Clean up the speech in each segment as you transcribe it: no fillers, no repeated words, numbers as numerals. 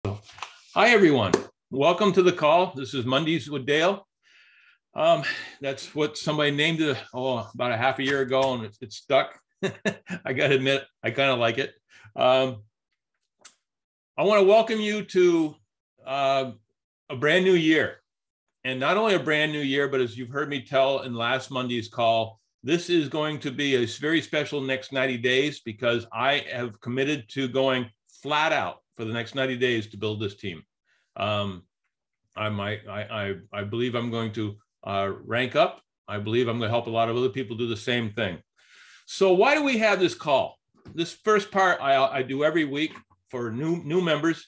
Hi, everyone. Welcome to the call. This is Mondays with Dale. That's what somebody named it about a half a year ago, and it's stuck. I got to admit, I kind of like it. I want to welcome you to a brand new year. And not only a brand new year, but as you've heard me tell in last Monday's call, this is going to be a very special next 90 days because I have committed to going flat out for the next 90 days to build this team. I believe I'm going to rank up. I believe I'm going to help a lot of other people do the same thing. So why do we have this call? This first part I do every week for new members,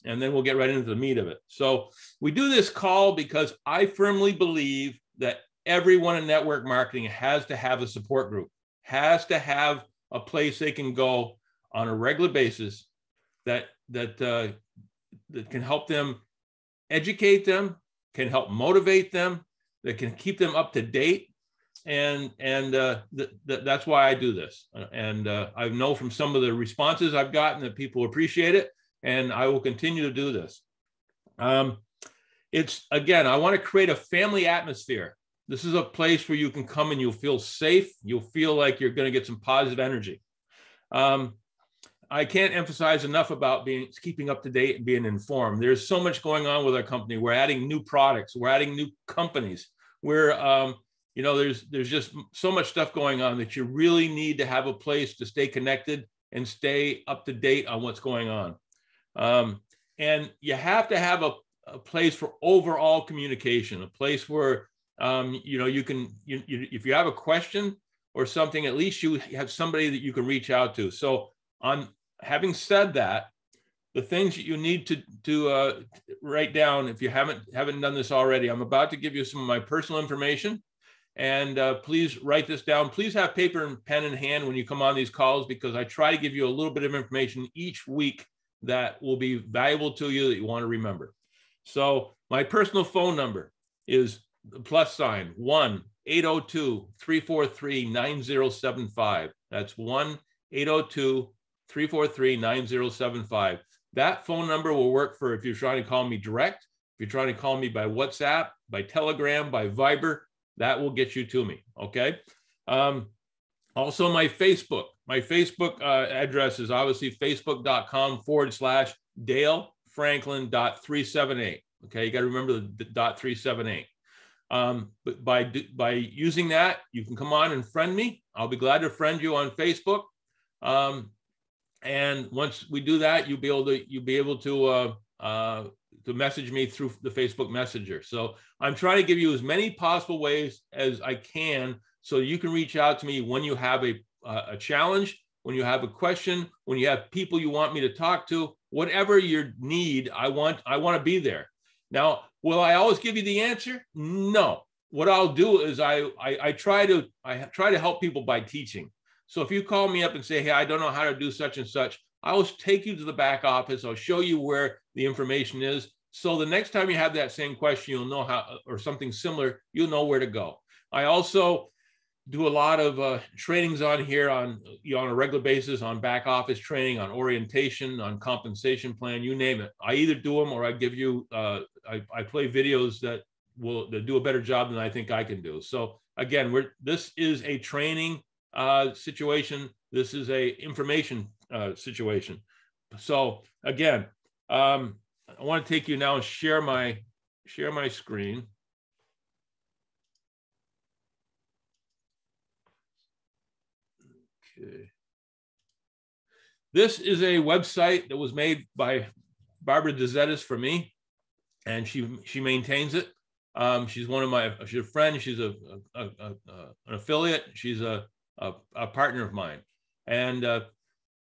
and then we'll get right into the meat of it. So we do this call because I firmly believe that everyone in network marketing has to have a support group, has to have a place they can go on a regular basis that can help them, educate them, can help motivate them, that can keep them up to date. And that's why I do this. And I know from some of the responses I've gotten that people appreciate it, and I will continue to do this. Again, I want to create a family atmosphere. This is a place where you can come and you'll feel safe. You'll feel like you're going to get some positive energy. I can't emphasize enough about keeping up to date and being informed. There's so much going on with our company. We're adding new products. We're adding new companies. There's just so much stuff going on that you really need to have a place to stay connected and stay up to date on what's going on. And you have to have a place for overall communication, a place where if you have a question or something, at least you have somebody that you can reach out to. So having said that, the things that you need to write down, if you haven't done this already, I'm about to give you some of my personal information, and please write this down. Please have paper and pen in hand when you come on these calls, because I try to give you a little bit of information each week that will be valuable to you that you want to remember. So my personal phone number is +1-802-343-9075. That's 1-802-343-9075. That phone number will work for if you're trying to call me direct, if you're trying to call me by WhatsApp, by Telegram, by Viber, that will get you to me, okay? Also my Facebook address is obviously facebook.com/DaleFranklin.378. Okay, you got to remember the .378. But by using that, you can come on and friend me. I'll be glad to friend you on Facebook. And once we do that, you'll be able to message me through the Facebook Messenger. So I'm trying to give you as many possible ways as I can, so you can reach out to me when you have a challenge, when you have a question, when you have people you want me to talk to, whatever your need. I want to be there. Now, will I always give you the answer? No. What I'll do is I try to help people by teaching. So if you call me up and say, hey, I don't know how to do such and such, I will take you to the back office. I'll show you where the information is. So the next time you have that same question, you'll know how, or something similar, you'll know where to go. I also do a lot of trainings on here on a regular basis, on back office training, on orientation, on compensation plan, you name it. I either do them or I give you, I play videos that do a better job than I think I can do. So again, this is a training situation. This is a information situation. So again, I want to take you now and share my screen. Okay. This is a website that was made by Barbara DeZettis for me, and she maintains it. She's she's a friend. She's an affiliate. She's a partner of mine. And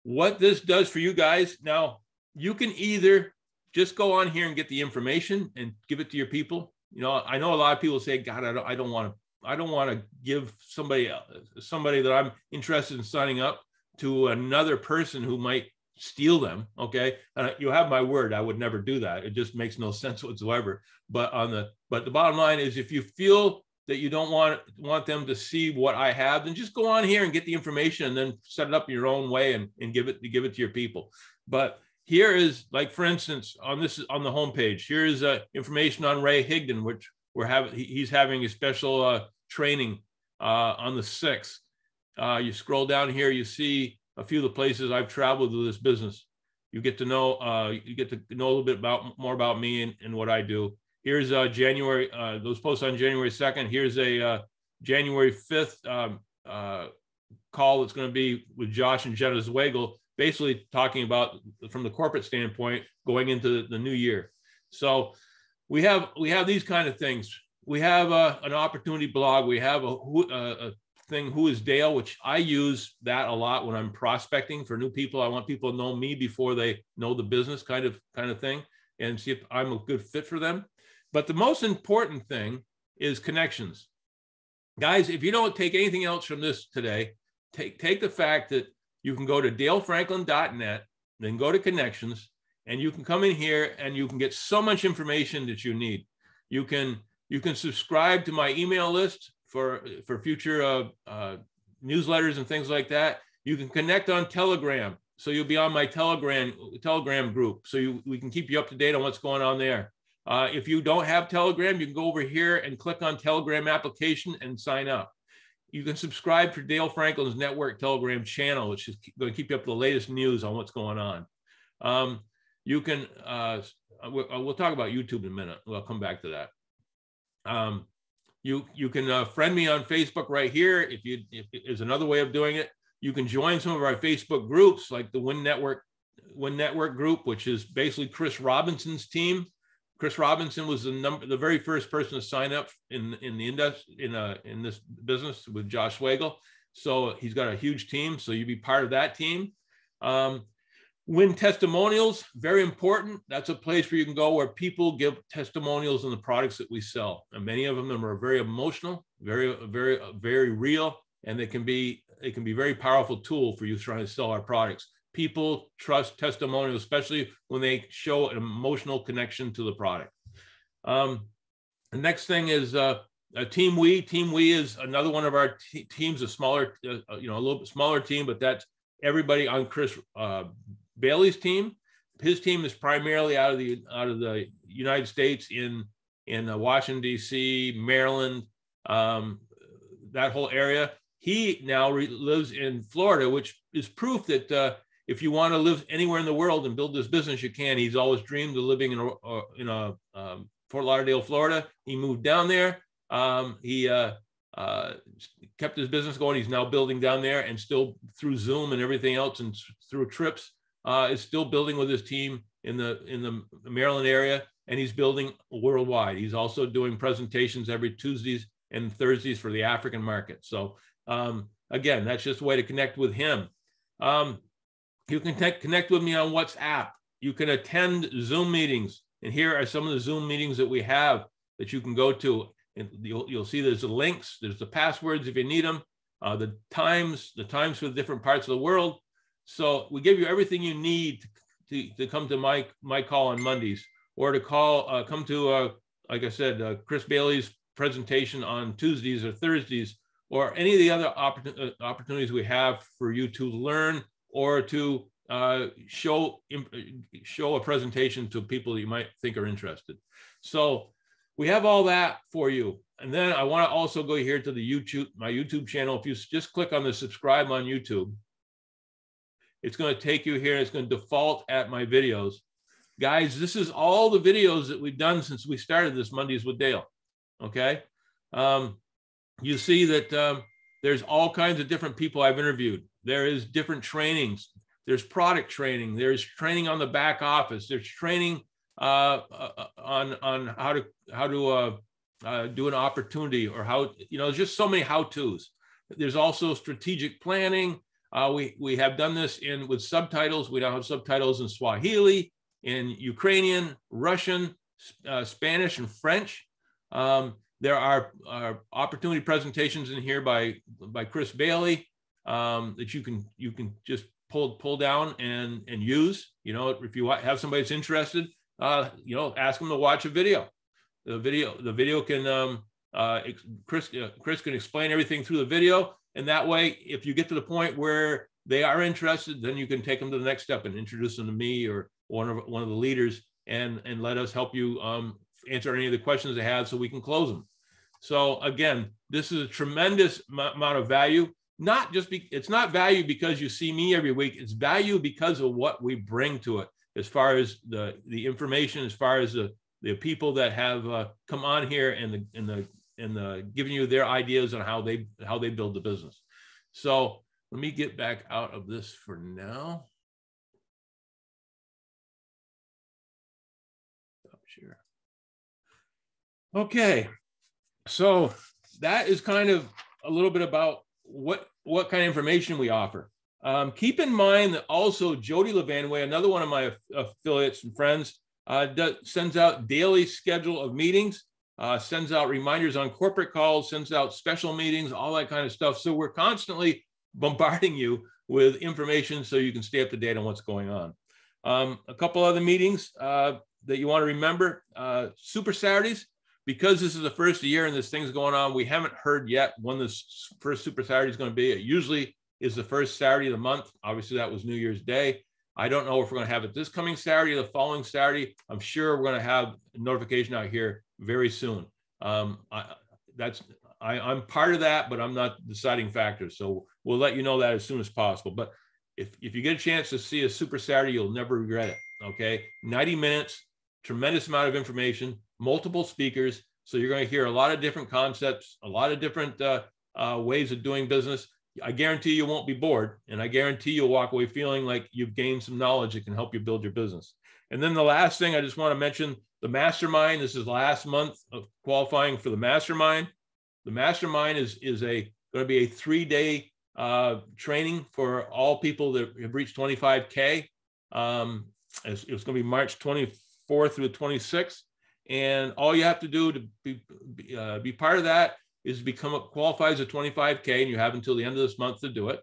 what this does for you guys, now you can either just go on here and get the information and give it to your people. I know a lot of people say, God, I don't want to give somebody that I'm interested in signing up to another person who might steal them. Okay. And you have my word, I would never do that. It just makes no sense whatsoever. But the bottom line is, if you feel that you don't want them to see what I have, then just go on here and get the information and then set it up in your own way and give it to your people. But here is, like, for instance, on the homepage, here is information on Ray Higdon, which he's having a special training on the 6th. You scroll down here, you see a few of the places I've traveled with this business. You get to know a little bit more about me and what I do. Here's January, those posts on January 2nd. Here's a January 5th call that's going to be with Josh and Jenna Zweigel, basically talking about, from the corporate standpoint, going into the new year. So we have these kind of things. We have an opportunity blog. We have a thing, Who is Dale, which I use that a lot when I'm prospecting for new people. I want people to know me before they know the business, kind of thing, and see if I'm a good fit for them. But the most important thing is connections. Guys, if you don't take anything else from this today, take the fact that you can go to dalefranklin.net, then go to connections, and you can come in here and you can get so much information that you need. You can subscribe to my email list for future newsletters and things like that. You can connect on Telegram, so you'll be on my Telegram group, so we can keep you up to date on what's going on there. If you don't have Telegram, you can go over here and click on Telegram application and sign up. You can subscribe to Dale Franklin's Network Telegram channel, which is going to keep you up to the latest news on what's going on. You can, we'll talk about YouTube in a minute. We'll come back to that. You can friend me on Facebook right here. If is another way of doing it. You can join some of our Facebook groups, like the Win Network group, which is basically Chris Robinson's team. Chris Robinson was the very first person to sign up in this business with Josh Zweigel. So he's got a huge team. So you'd be part of that team. Win testimonials, very important. That's a place where you can go where people give testimonials on the products that we sell. And many of them are very emotional, very, very, very real. And they can be a very powerful tool for you trying to sell our products. People trust testimonials, especially when they show an emotional connection to the product. The next thing is Team We. Team We is another one of our teams, a smaller, a little bit smaller team, but that's everybody on Chris Bailey's team. His team is primarily out of the United States, in Washington, D.C., Maryland, that whole area. He now lives in Florida, which is proof that if you want to live anywhere in the world and build this business, you can. He's always dreamed of living in Fort Lauderdale, Florida. He moved down there. He kept his business going. He's now building down there, and still through Zoom and everything else, and through trips, is still building with his team in the Maryland area, and he's building worldwide. He's also doing presentations every Tuesdays and Thursdays for the African market. So again, that's just a way to connect with him. You can connect with me on WhatsApp. You can attend Zoom meetings. And here are some of the Zoom meetings that we have that you can go to. And you'll see there's the links, there's the passwords if you need them, the times for the different parts of the world. So we give you everything you need to come to my call on Mondays, or to come to, like I said, Chris Bailey's presentation on Tuesdays or Thursdays, or any of the other opportunities we have for you to learn, or to show a presentation to people that you might think are interested. So we have all that for you. And then I want to also go here to my YouTube channel. If you just click on the subscribe on YouTube, it's going to take you here. It's going to default at my videos. Guys, this is all the videos that we've done since we started this Mondays with Dale. Okay. You see that there's all kinds of different people I've interviewed. There is different trainings. There's product training. There's training on the back office. There's training on how to do an opportunity, or how, there's just so many how-tos. There's also strategic planning. We have done this with subtitles. We now have subtitles in Swahili, in Ukrainian, Russian, Spanish, and French. There are opportunity presentations in here by Chris Bailey that you can just pull down and use. If you have somebody that's interested, ask them to watch a video. The video can Chris can explain everything through the video, and that way, if you get to the point where they are interested, then you can take them to the next step and introduce them to me or one of the leaders, and let us help you answer any of the questions they have so we can close them. So again, this is a tremendous amount of value. Not just it's not value because you see me every week. It's value because of what we bring to it, as far as the information, as far as the people that have come on here and giving you their ideas on how they build the business. So let me get back out of this for now. Stop share. Okay, so that is kind of a little bit about what kind of information we offer. Keep in mind that also Jody Levanway, another one of my affiliates and friends, sends out daily schedule of meetings, sends out reminders on corporate calls, sends out special meetings, all that kind of stuff. So we're constantly bombarding you with information so you can stay up to date on what's going on. A couple other meetings that you want to remember, Super Saturdays. Because this is the first year and this thing's going on, we haven't heard yet when this first Super Saturday is going to be. It usually is the first Saturday of the month. Obviously, that was New Year's Day. I don't know if we're going to have it this coming Saturday or the following Saturday. I'm sure we're going to have a notification out here very soon. I'm part of that, but I'm not the deciding factor. So we'll let you know that as soon as possible. But if you get a chance to see a Super Saturday, you'll never regret it. Okay, 90 minutes, tremendous amount of information, multiple speakers. So you're going to hear a lot of different concepts, a lot of different ways of doing business. I guarantee you won't be bored, and I guarantee you'll walk away feeling like you've gained some knowledge that can help you build your business. And then the last thing I just want to mention, the mastermind. This is last month of qualifying for the mastermind. The mastermind is going to be a 3-day training for all people that have reached 25K. It's going to be March 24th through the 26th. And all you have to do to be part of that is qualify as a 25K, and you have until the end of this month to do it.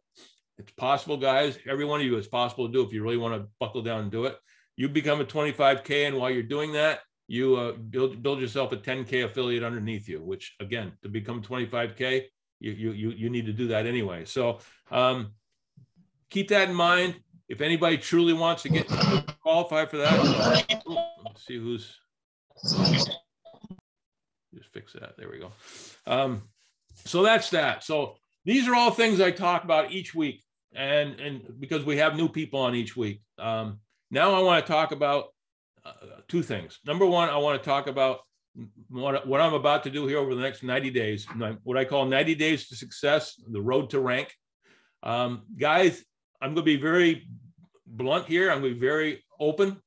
It's possible, guys. Every one of you, it's possible to do if you really want to buckle down and do it. You become a 25K, and while you're doing that, you build yourself a 10K affiliate underneath you, which, again, to become 25K, you need to do that anyway. So keep that in mind. If anybody truly wants to get qualified for that, let's see who's... Just fix that. There we go. So that's that. So these are all things I talk about each week, and because we have new people on each week. Now I want to talk about two things. Number one, I want to talk about what I'm about to do here over the next 90 days, what I call 90 days to success, the road to rank. Guys, I'm going to be very blunt here. I'm going to be very open.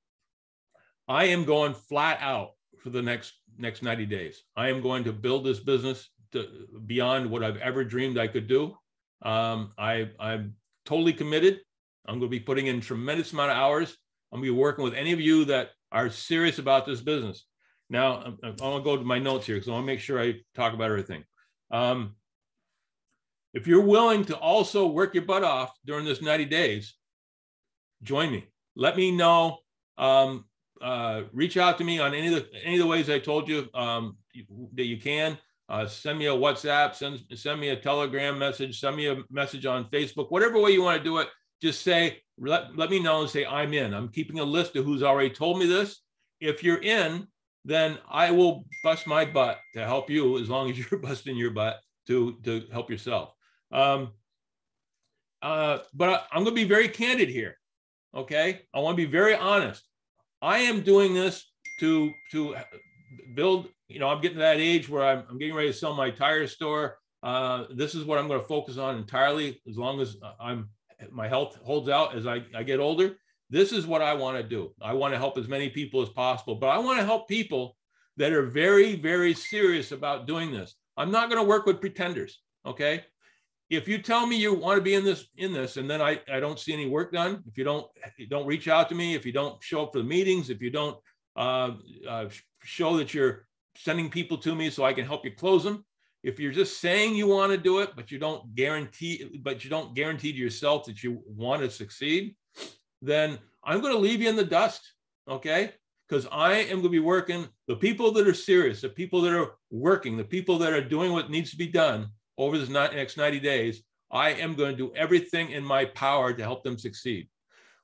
I am going flat out for the next 90 days. I am going to build this business beyond what I've ever dreamed I could do. I'm totally committed. I'm going to be putting in tremendous amount of hours. I'm going to be working with any of you that are serious about this business. Now, I want to go to my notes here because I want to make sure I talk about everything. If you're willing to also work your butt off during this 90 days, join me. Let me know. Reach out to me on any of the ways I told you that you can. Send me a WhatsApp, send me a Telegram message, send me a message on Facebook, whatever way you want to do it. Just say, let me know and say, I'm in. I'm keeping a list of who's already told me this. If you're in, then I will bust my butt to help you, as long as you're busting your butt to help yourself. But I'm going to be very candid here. Okay. I want to be very honest. I am doing this to build, I'm getting to that age where I'm getting ready to sell my tire store. This is what I'm going to focus on entirely, as long as my health holds out as I get older. This is what I want to do. I want to help as many people as possible, but I want to help people that are very, very serious about doing this. I'm not going to work with pretenders. Okay. If you tell me you want to be in this, and then I don't see any work done, if you don't reach out to me, if you don't show up for the meetings, if you don't show that you're sending people to me so I can help you close them, if you're just saying you want to do it, but you don't guarantee to yourself that you want to succeed, then I'm going to leave you in the dust. Okay. Because I am going to be working the people that are serious, the people that are working, the people that are doing what needs to be done over this next 90 days. I am going to do everything in my power to help them succeed.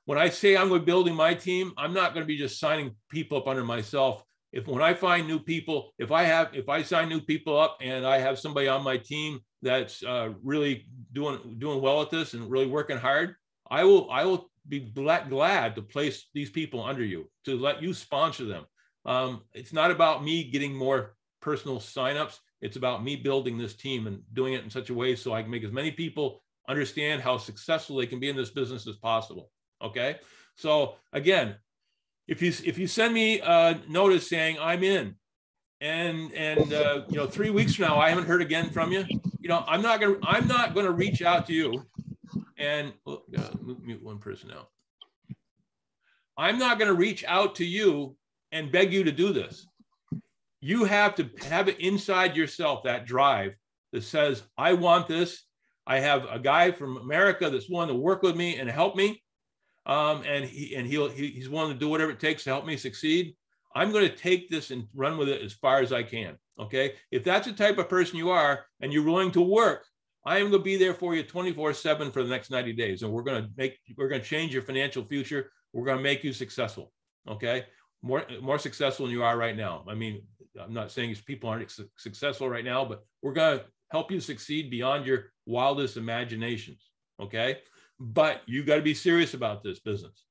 When I say I'm going to be building my team, I'm not going to be just signing people up under myself. When I find new people, if I sign new people up and I have somebody on my team that's really doing well at this and really working hard, I will be glad to place these people under you, to let you sponsor them. It's not about me getting more personal signups. It's about me building this team and doing it in such a way so I can make as many people understand how successful they can be in this business as possible. Okay. So again, if you send me a notice saying I'm in, and 3 weeks from now I haven't heard again from you, I'm not gonna reach out to you and mute one person now. I'm not gonna reach out to you and beg you to do this. You have to have it inside yourself, that drive that says, I want this. I have a guy from America that's willing to work with me and help me. And he's willing to do whatever it takes to help me succeed. I'm going to take this and run with it as far as I can. Okay. If that's the type of person you are and you're willing to work, I am going to be there for you 24/7 for the next 90 days. And we're going to change your financial future. We're going to make you successful. Okay. More successful than you are right now. I mean, I'm not saying people aren't successful right now, but we're going to help you succeed beyond your wildest imaginations. Okay. But you got to be serious about this business.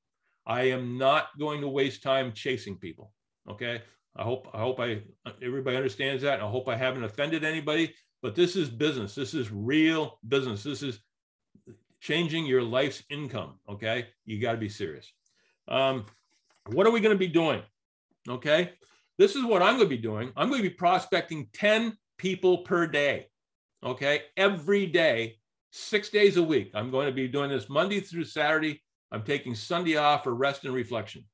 I am not going to waste time chasing people. Okay. I hope everybody understands that. And I hope I haven't offended anybody, but this is business. This is real business. This is changing your life's income. Okay. You got to be serious. What are we going to be doing? Okay. This is what I'm going to be doing. I'm going to be prospecting 10 people per day. Okay. Every day, 6 days a week. I'm going to be doing this Monday through Saturday. I'm taking Sunday off for rest and reflection.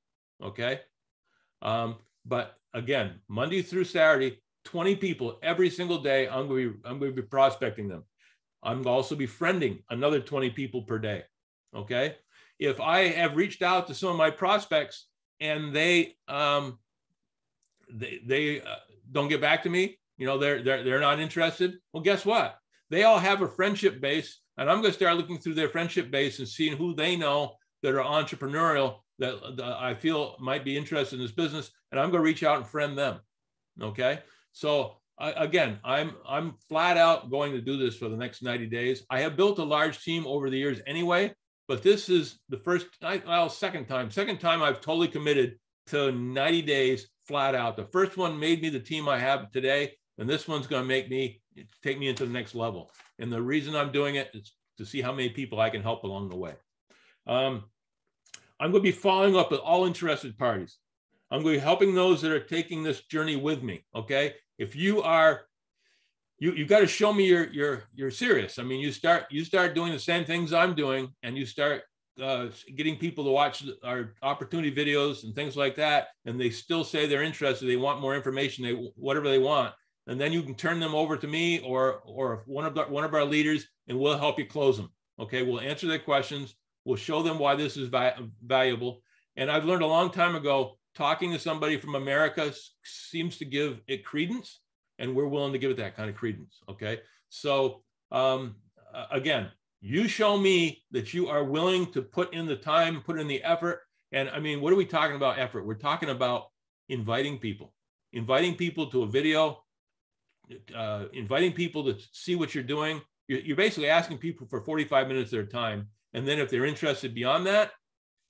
Okay. But again, Monday through Saturday, 20 people every single day. I'm going to be prospecting them. I'm going to also be friending another 20 people per day. Okay. If I have reached out to some of my prospects and they don't get back to me, they're not interested. Well, guess what? They all have a friendship base, and I'm going to start looking through their friendship base and seeing who they know that are entrepreneurial that I feel might be interested in this business, and I'm going to reach out and friend them. Okay. So again, I'm flat out going to do this for the next 90 days. I have built a large team over the years anyway, but this is the second time I've totally committed to 90 days flat out. The first one made me the team I have today, and this one's going to take me into the next level. And the reason I'm doing it is to see how many people I can help along the way. I'm going to be following up with all interested parties. I'm going to be helping those that are taking this journey with me. Okay. If you are, you got to show me you're serious. I mean, you start doing the same things I'm doing, and you start getting people to watch our opportunity videos and things like that. And they still say they're interested. They want more information, whatever they want. And then you can turn them over to me or one of our leaders, and we'll help you close them. Okay. We'll answer their questions. We'll show them why this is valuable. And I've learned a long time ago, talking to somebody from America seems to give it credence, and we're willing to give it that kind of credence. Okay. So again, you show me that you are willing to put in the time, put in the effort. And I mean, what are we talking about effort? We're talking about inviting people to a video, inviting people to see what you're doing. You're basically asking people for 45 minutes of their time. And then if they're interested beyond that,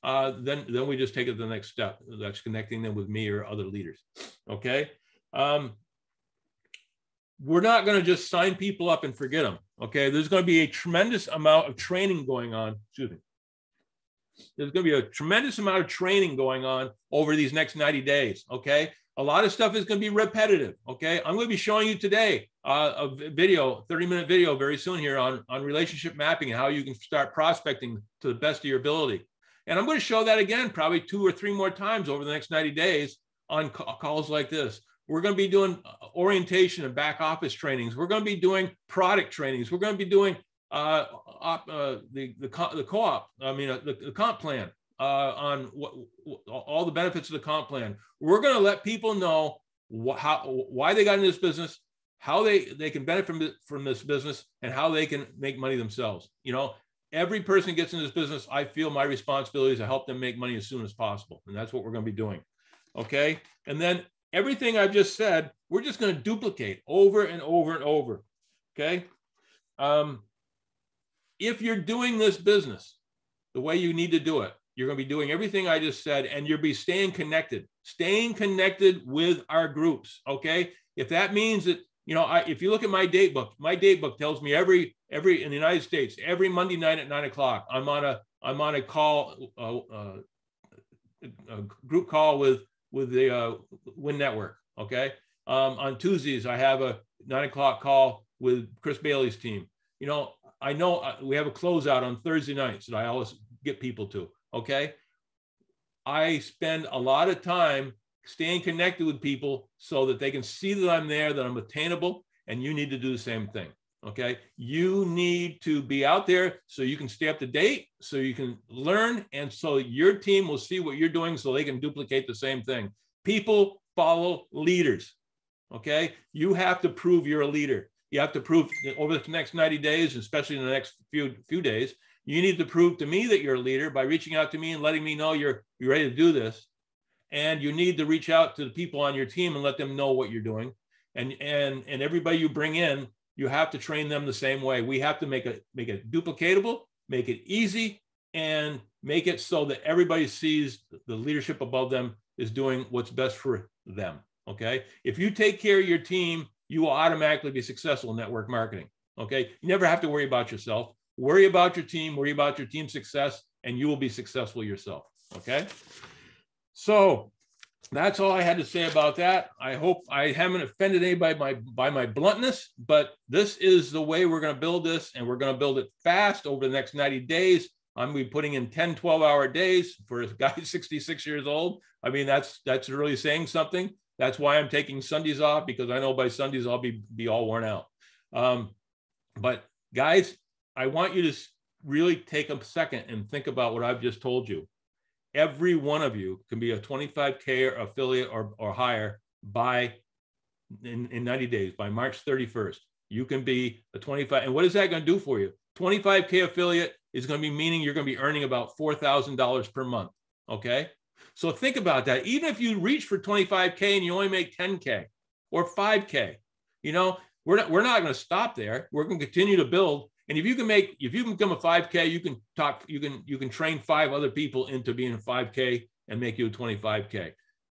then we just take it to the next step. That's connecting them with me or other leaders. Okay. We're not going to just sign people up and forget them. Okay. There's going to be a tremendous amount of training going on. Excuse me. There's going to be a tremendous amount of training going on over these next 90 days. Okay. A lot of stuff is going to be repetitive. Okay. I'm going to be showing you today a video, 30-minute video very soon here on relationship mapping and how you can start prospecting to the best of your ability. And I'm going to show that again, probably 2 or 3 more times over the next 90 days on calls like this. We're going to be doing orientation and back office trainings. We're going to be doing product trainings. We're going to be doing the comp plan on all the benefits of the comp plan. We're going to let people know why they got into this business, how they can benefit from this business and how they can make money themselves. You know, every person gets in this business, I feel my responsibility is to help them make money as soon as possible. And that's what we're going to be doing. Okay. And then everything I've just said, we're just going to duplicate over and over and over. Okay. If you're doing this business the way you need to do it, you're going to be doing everything I just said, and you'll be staying connected with our groups. Okay. If that means that, you know, if you look at my date book tells me every in the United States, every Monday night at 9 o'clock, I'm on a call, a group call with the Win Network. Okay. On Tuesdays, I have a 9 o'clock call with Chris Bailey's team. You know we have a closeout on Thursday nights that I always get people to. Okay. I spend a lot of time staying connected with people so that they can see that I'm there, that I'm attainable, and you need to do the same thing. Okay. You need to be out there so you can stay up to date, so you can learn, and so your team will see what you're doing so they can duplicate the same thing. People follow leaders. Okay. You have to prove you're a leader. You have to prove over the next 90 days, especially in the next few days, you need to prove to me that you're a leader by reaching out to me and letting me know you're ready to do this. And you need to reach out to the people on your team and let them know what you're doing. And everybody you bring in, you have to train them the same way. We have to make it duplicatable, make it easy, and make it so that everybody sees the leadership above them is doing what's best for them. Okay. If you take care of your team, you will automatically be successful in network marketing. Okay. You never have to worry about yourself. Worry about your team, worry about your team's success, and you will be successful yourself. Okay. So that's all I had to say about that. I hope I haven't offended anybody by my bluntness, but this is the way we're going to build this, and we're going to build it fast over the next 90 days. I'm going to be putting in 10, 12-hour days for a guy 66 years old. I mean, that's really saying something. That's why I'm taking Sundays off, because I know by Sundays I'll be all worn out. But guys, I want you to really take a second and think about what I've just told you. Every one of you can be a 25K affiliate or higher in 90 days, by March 31st. You can be a 25. And what is that going to do for you? 25K affiliate is going to be meaning you're going to be earning about $4,000 per month. Okay. So think about that. Even if you reach for 25K and you only make 10K or 5K, you know, we're not going to stop there. We're going to continue to build. And if you can become a 5K, you can train 5 other people into being a 5K and make you a 25K.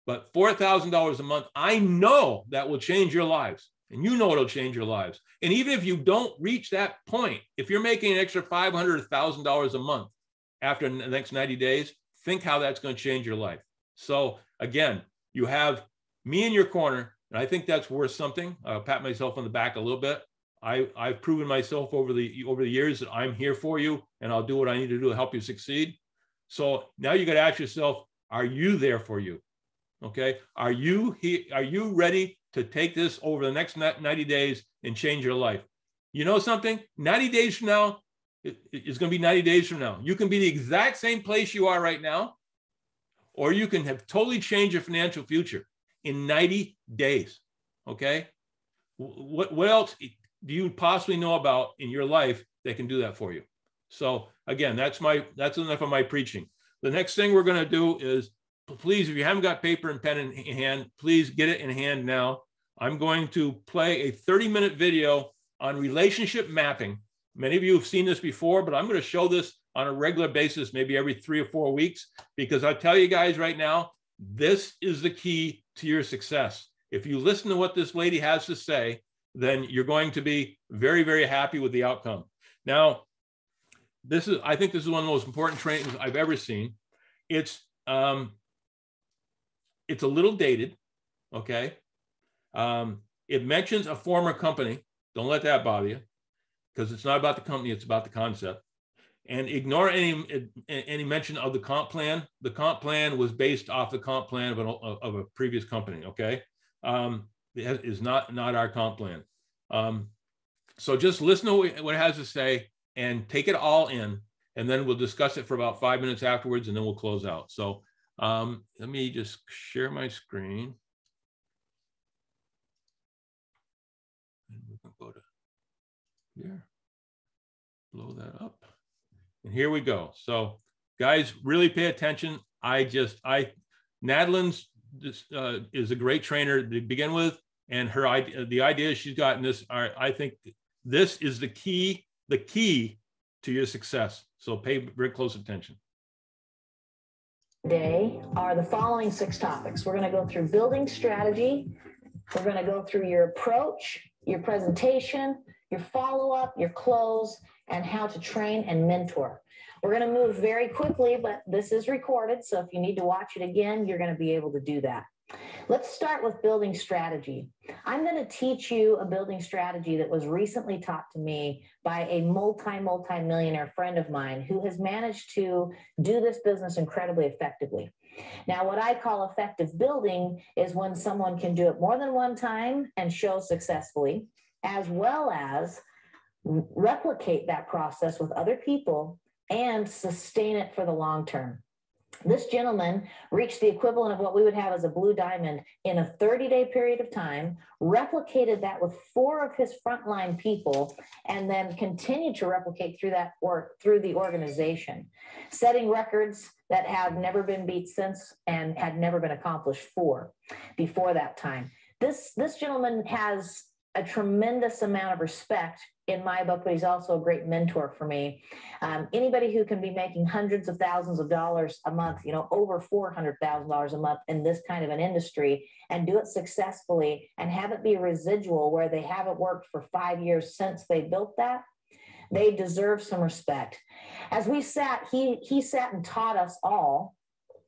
But $4,000 a month, I know that will change your lives. And you know it'll change your lives. And even if you don't reach that point, if you're making an extra $500 or $1,000 a month after the next 90 days, think how that's going to change your life. So again, you have me in your corner, and I think that's worth something. I'll pat myself on the back a little bit. I've proven myself over the years that I'm here for you, and I'll do what I need to do to help you succeed. So now you got to ask yourself, are you there for you? Okay. Are you ready to take this over the next 90 days and change your life? You know something? 90 days from now, it's going to be 90 days from now. You can be the exact same place you are right now, or you can have totally changed your financial future in 90 days. Okay. What else do you possibly know about in your life that can do that for you? So again, that's enough of my preaching. The next thing we're going to do is, please, if you haven't got paper and pen in hand, please get it in hand now. I'm going to play a 30-minute video on relationship mapping. Many of you have seen this before, but I'm going to show this on a regular basis, maybe every 3 or 4 weeks, because I tell you guys right now, this is the key to your success. If you listen to what this lady has to say, then you're going to be very, very happy with the outcome. Now, I think this is one of the most important trainings I've ever seen. It's a little dated, okay? It mentions a former company. Don't let that bother you, because it's not about the company, it's about the concept. And ignore any mention of the comp plan. The comp plan was based off the comp plan of a previous company, okay? It is not our comp plan. So just listen to what it has to say and take it all in, and then we'll discuss it for about 5 minutes afterwards, and then we'll close out. So let me just share my screen. Here, blow that up. And here we go. So guys, really pay attention. Nadlin's is a great trainer to begin with. And her idea, the ideas she's got in this are, I think this is the key to your success. So pay very close attention. Today are the following 6 topics. We're going to go through building strategy. We're going to go through your approach, your presentation, your follow-up, your close, and how to train and mentor. We're going to move very quickly, but this is recorded. So if you need to watch it again, you're going to be able to do that. Let's start with building strategy. I'm going to teach you a building strategy that was recently taught to me by a multi-millionaire friend of mine who has managed to do this business incredibly effectively. Now, what I call effective building is when someone can do it more than one time and show successfully, as well as replicate that process with other people and sustain it for the long term. This gentleman reached the equivalent of what we would have as a blue diamond in a 30-day period of time, replicated that with 4 of his frontline people, and then continued to replicate through that work through the organization, setting records that have never been beat since and had never been accomplished before that time. This gentleman has a tremendous amount of respect in my book, but he's also a great mentor for me. Anybody who can be making hundreds of thousands of dollars a month, over $400,000 a month in this kind of an industry, and do it successfully and have it be residual where they haven't worked for 5 years since they built that, they deserve some respect. As we sat, he sat and taught us all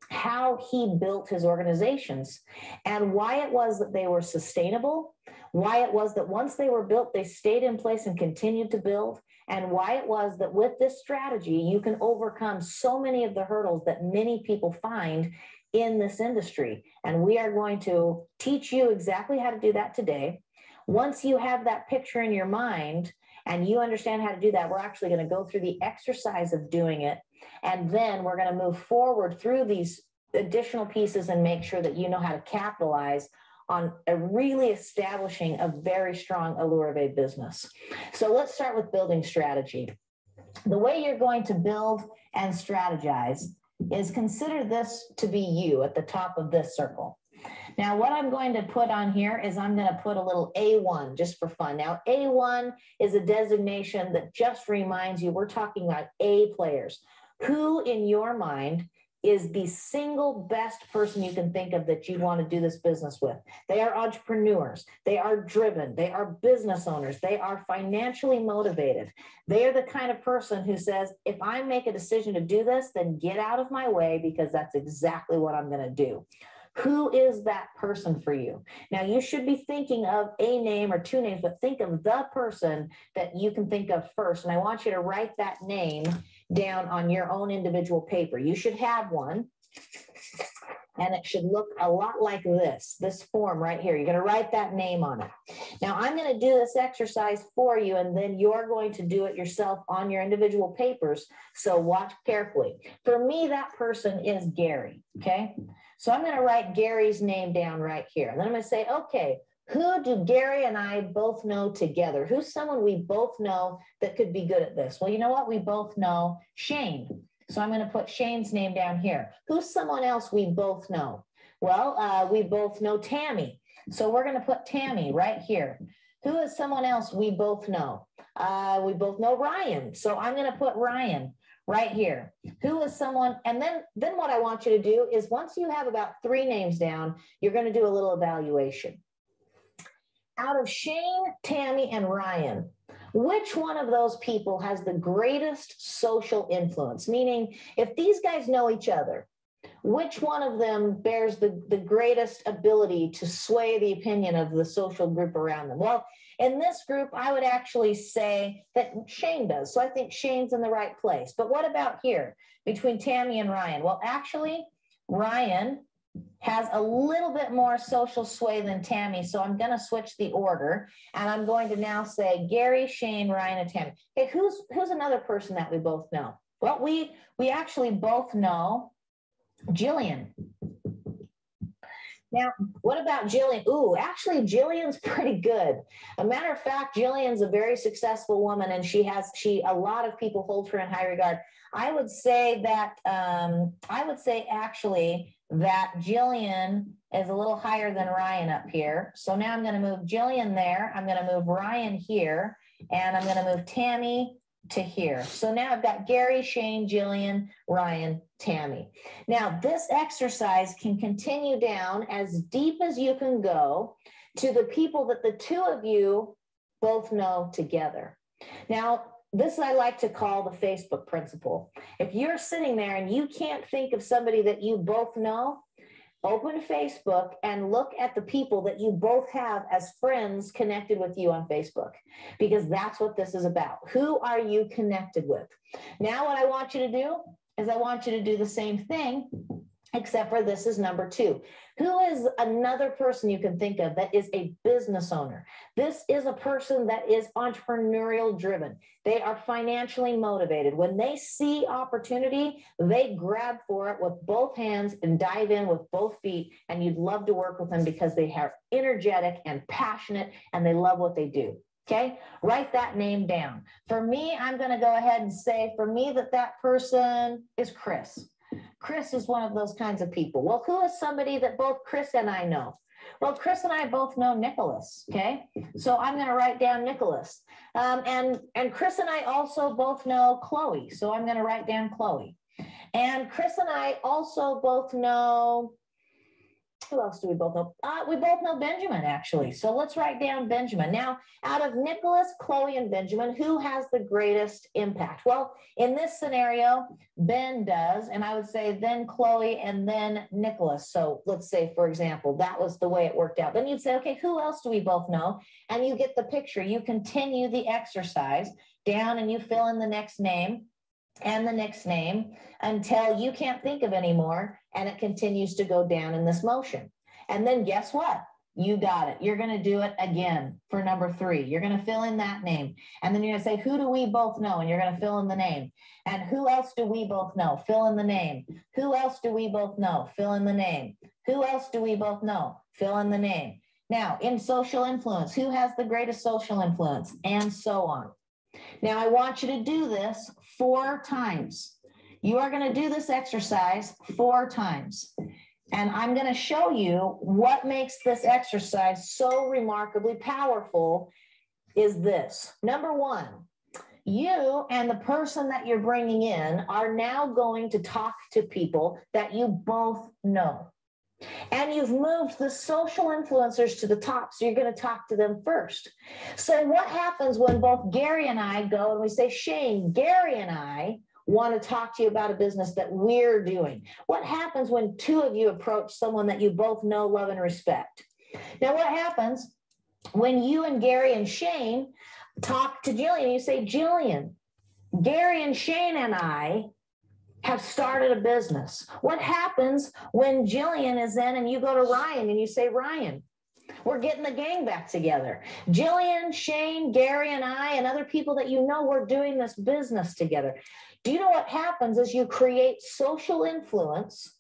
how he built his organizations and why it was that they were sustainable, why it was that once they were built, they stayed in place and continued to build, and why it was that with this strategy, you can overcome so many of the hurdles that many people find in this industry. And we are going to teach you exactly how to do that today. Once you have that picture in your mind and you understand how to do that, we're actually going to go through the exercise of doing it. And then we're going to move forward through these additional pieces and make sure that you know how to capitalize on really establishing a very strong Allure of a business. So let's start with building strategy. The way you're going to build and strategize is consider this to be you at the top of this circle. Now, what I'm going to put on here is I'm going to put a little A1 just for fun. Now, A1 is a designation that just reminds you we're talking about A players. Who in your mind is the single best person you can think of that you want to do this business with? They are entrepreneurs. They are driven. They are business owners. They are financially motivated. They are the kind of person who says, if I make a decision to do this, then get out of my way because that's exactly what I'm going to do. Who is that person for you? Now, you should be thinking of a name or 2 names, but think of the person that you can think of first. And I want you to write that name down on your own individual paper. You should have one, and it should look a lot like this form right here. You're going to write that name on it. Now, I'm going to do this exercise for you, and then you're going to do it yourself on your individual papers. So watch carefully. For me, that person is Gary, okay? So I'm going to write Gary's name down right here. And then I'm going to say, okay, who do Gary and I both know together? Who's someone we both know that could be good at this? Well, you know what? We both know Shane. So I'm going to put Shane's name down here. Who's someone else we both know? Well, we both know Tammy. So we're going to put Tammy right here. Who is someone else we both know? We both know Ryan. So I'm going to put Ryan right here. Who is someone, and then what I want you to do is once you have about 3 names down, you're going to do a little evaluation. Out of Shane, Tammy, and Ryan, which one of those people has the greatest social influence? Meaning, if these guys know each other, which one of them bears the greatest ability to sway the opinion of the social group around them? Well, in this group, I would actually say that Shane does. So I think Shane's in the right place. But what about here between Tammy and Ryan? Well, actually, Ryan has a little bit more social sway than Tammy. So I'm going to switch the order. And I'm going to now say Gary, Shane, Ryan, and Tammy. Okay, who's another person that we both know? Well, we actually both know Jillian. Now, what about Jillian? Ooh, actually, Jillian's pretty good. A matter of fact, Jillian's a very successful woman, and a lot of people hold her in high regard. I would say actually that Jillian is a little higher than Ryan up here. So now I'm going to move Jillian there. I'm going to move Ryan here, and I'm going to move Tammy to here. So now I've got Gary, Shane, Jillian, Ryan, Tammy. Now this exercise can continue down as deep as you can go to the people that the two of you both know together. Now, this I like to call the Facebook principle. If you're sitting there and you can't think of somebody that you both know, open Facebook and look at the people that you both have as friends connected with you on Facebook, because that's what this is about. Who are you connected with? Now, what I want you to do is I want you to do the same thing, except for this is number 2. Who is another person you can think of that is a business owner? This is a person that is entrepreneurial driven. They are financially motivated. When they see opportunity, they grab for it with both hands and dive in with both feet. And you'd love to work with them because they are energetic and passionate and they love what they do. Okay, write that name down. For me, I'm going to go ahead and say for me that person is Chris. Chris is one of those kinds of people. Well, who is somebody that both Chris and I know? Well, Chris and I both know Nicholas, okay? So I'm going to write down Nicholas. And Chris and I also both know Chloe, so I'm going to write down Chloe. And Chris and I also both know, who else do we both know? We both know Benjamin, actually. So let's write down Benjamin. Now, out of Nicholas, Chloe, and Benjamin, who has the greatest impact? Well, in this scenario, Ben does, and I would say then Chloe and then Nicholas. So let's say, for example, that was the way it worked out. Then you'd say, okay, who else do we both know? And you get the picture. You continue the exercise down and you fill in the next name and the next name until you can't think of any more, and it continues to go down in this motion. And then guess what? You got it. You're going to do it again for number 3. You're going to fill in that name. And then you're going to say, who do we both know? And you're going to fill in the name. And who else do we both know? Fill in the name. Who else do we both know? Fill in the name. Who else do we both know? Fill in the name. Now, in social influence, who has the greatest social influence? And so on. Now, I want you to do this 4 times. You are going to do this exercise 4 times. And I'm going to show you what makes this exercise so remarkably powerful is this. Number 1, you and the person that you're bringing in are now going to talk to people that you both know. And you've moved the social influencers to the top, so you're going to talk to them first. So what happens when both Gary and I go and we say, Shane, Gary and I want to talk to you about a business that we're doing? What happens when 2 of you approach someone that you both know, love, and respect? Now, what happens when you and Gary and Shane talk to Jillian? You say, Jillian, Gary and Shane and I have started a business. What happens when Jillian is in and you go to Ryan and you say, Ryan, we're getting the gang back together. Jillian, Shane, Gary, and I, and other people that you know, we're doing this business together. Do you know what happens is you create social influence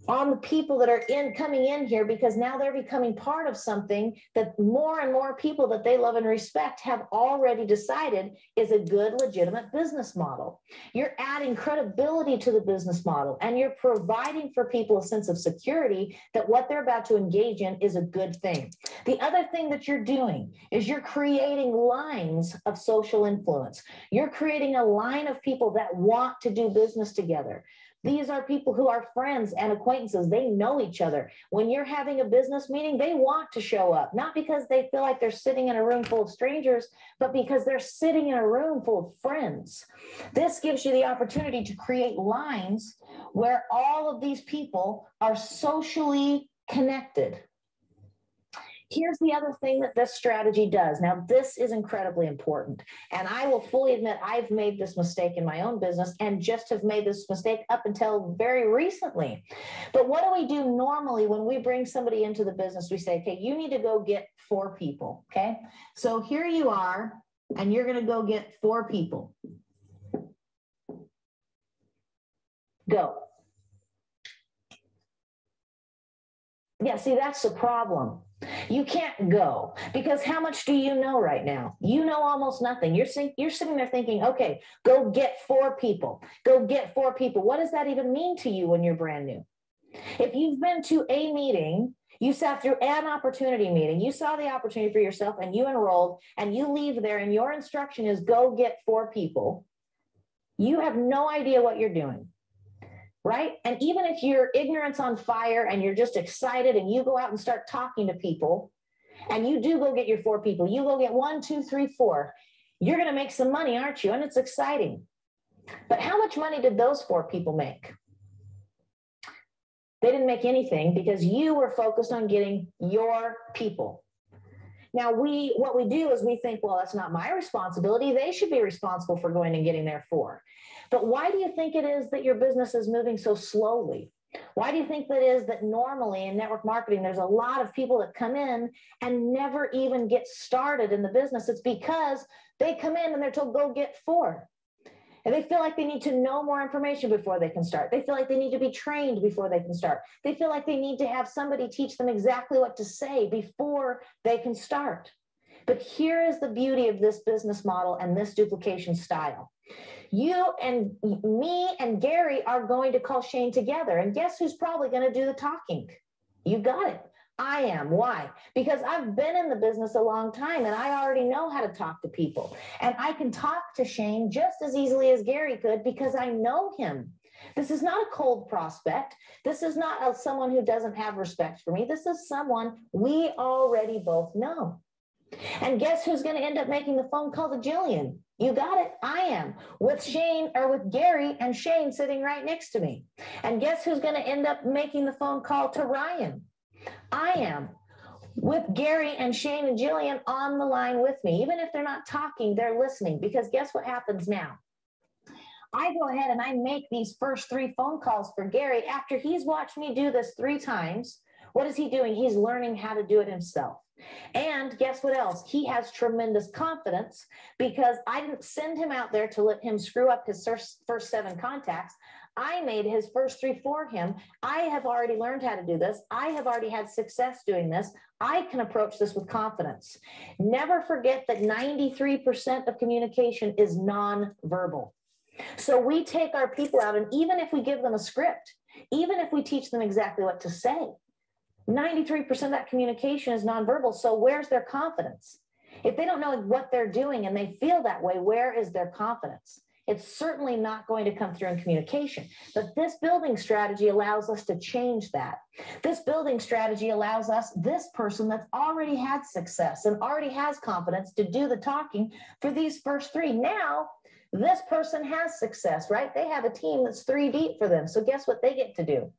on the people that are coming in here, because now they're becoming part of something that more and more people that they love and respect have already decided is a good, legitimate business model. You're adding credibility to the business model, and you're providing for people a sense of security that what they're about to engage in is a good thing. The other thing that you're doing is you're creating lines of social influence. You're creating a line of people that want to do business together. These are people who are friends and acquaintances. They know each other. When you're having a business meeting, they want to show up, not because they feel like they're sitting in a room full of strangers, but because they're sitting in a room full of friends. This gives you the opportunity to create lines where all of these people are socially connected. Here's the other thing that this strategy does. Now, this is incredibly important. And I will fully admit I've made this mistake in my own business and just have made this mistake up until very recently. But what do we do normally when we bring somebody into the business? We say, okay, you need to go get 4 people, okay? So here you are, and you're going to go get 4 people. Go. Yeah, see, that's the problem. You can't go because how much do you know right now? You know almost nothing. You're sitting there thinking, okay, go get 4 people. Go get 4 people. What does that even mean to you when you're brand new? If you've been to a meeting, you sat through an opportunity meeting, you saw the opportunity for yourself and you enrolled and you leave there and your instruction is go get 4 people, you have no idea what you're doing. Right? And even if your ignorance on fire and you're just excited and you go out and start talking to people and you do go get your 4 people, you go get 1, 2, 3, 4, you're going to make some money, aren't you? And it's exciting. But how much money did those 4 people make? They didn't make anything because you were focused on getting your people. Now, what we do is we think, well, that's not my responsibility. They should be responsible for going and getting their 4. But why do you think it is that your business is moving so slowly? Why do you think that is that normally in network marketing, there's a lot of people that come in and never even get started in the business? It's because they come in and they're told, go get 4. And they feel like they need to know more information before they can start. They feel like they need to be trained before they can start. They feel like they need to have somebody teach them exactly what to say before they can start. But here is the beauty of this business model and this duplication style. You and me and Gary are going to call Shane together. And guess who's probably going to do the talking? You got it. I am. Why? Because I've been in the business a long time and I already know how to talk to people. And I can talk to Shane just as easily as Gary could because I know him. This is not a cold prospect. This is not someone who doesn't have respect for me. This is someone we already both know. And guess who's going to end up making the phone call to Jillian? You got it. I am, with Shane or with Gary and Shane sitting right next to me. And guess who's going to end up making the phone call to Ryan? I am, with Gary and Shane and Jillian on the line with me. Even if they're not talking, they're listening, because guess what happens now? I go ahead and I make these first 3 phone calls for Gary after he's watched me do this 3 times. What is he doing? He's learning how to do it himself. And guess what else? He has tremendous confidence because I didn't send him out there to let him screw up his first 7 contacts. I made his first 3 for him. I have already learned how to do this. I have already had success doing this. I can approach this with confidence. Never forget that 93% of communication is nonverbal. So we take our people out, and even if we give them a script, even if we teach them exactly what to say, 93% of that communication is nonverbal. So where's their confidence? If they don't know what they're doing and they feel that way, where is their confidence? It's certainly not going to come through in communication. But this building strategy allows us to change that. This building strategy allows us, this person that's already had success and already has confidence, to do the talking for these first 3. Now, this person has success, right? They have a team that's 3 deep for them. So guess what they get to do?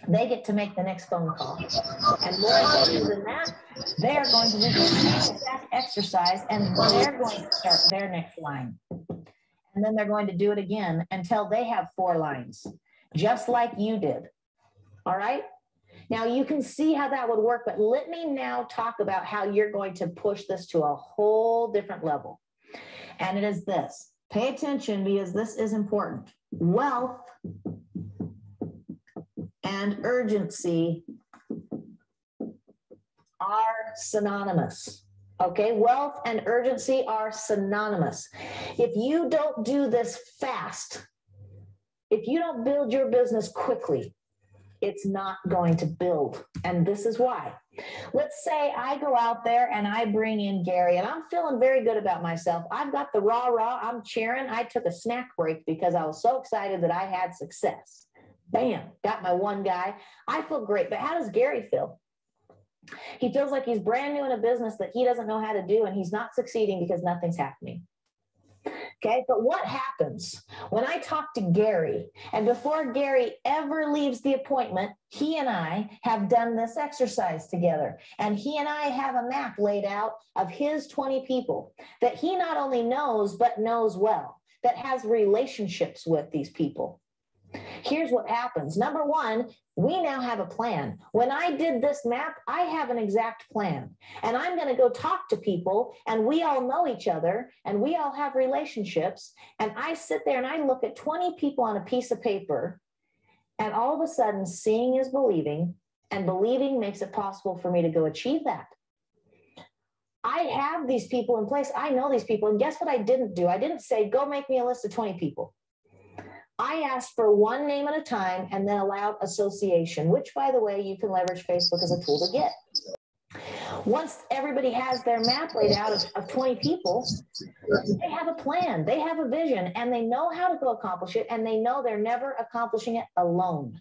They get to make the next phone call. And more important than that, they are going to do the same exact exercise and they're going to start their next line. And then they're going to do it again until they have 4 lines, just like you did. All right? Now you can see how that would work, but let me now talk about how you're going to push this to a whole different level. And it is this. Pay attention because this is important. Wealth and urgency are synonymous. Okay, wealth and urgency are synonymous. If you don't do this fast, if you don't build your business quickly, it's not going to build. And this is why. Let's say I go out there and I bring in Gary, and I'm feeling very good about myself. I've got the rah-rah, I'm cheering. I took a snack break because I was so excited that I had success. Bam, got my 1 guy. I feel great, but how does Gary feel? He feels like he's brand new in a business that he doesn't know how to do, and he's not succeeding because nothing's happening. Okay, but what happens when I talk to Gary, and before Gary ever leaves the appointment, he and I have done this exercise together, and he and I have a map laid out of his 20 people that he not only knows, but knows well, that has relationships with these people. Here's what happens. Number 1, we now have a plan. When I did this map, I have an exact plan. And I'm going to go talk to people, and we all know each other, and we all have relationships. And I sit there and I look at 20 people on a piece of paper, and all of a sudden, seeing is believing. And believing makes it possible for me to go achieve that. I have these people in place. I know these people. And guess what I didn't do? I didn't say, go make me a list of 20 people. I asked for one name at a time and then allowed association, which, by the way, you can leverage Facebook as a tool to get. Once everybody has their map laid out of 20 people, they have a plan, they have a vision, and they know how to go accomplish it, and they know they're never accomplishing it alone.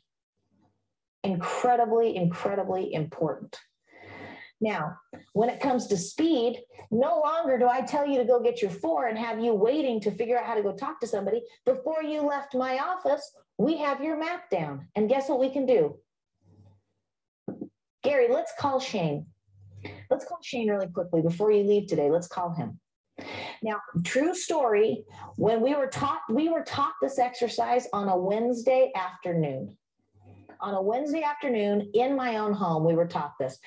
Incredibly, incredibly important. Now, when it comes to speed, no longer do I tell you to go get your 4 and have you waiting to figure out how to go talk to somebody. Before you left my office, we have your map down. And guess what we can do? Gary, let's call Shane. Let's call Shane really quickly before you leave today. Let's call him. Now, true story, when we were taught this exercise on a Wednesday afternoon. On a Wednesday afternoon in my own home, we were taught this.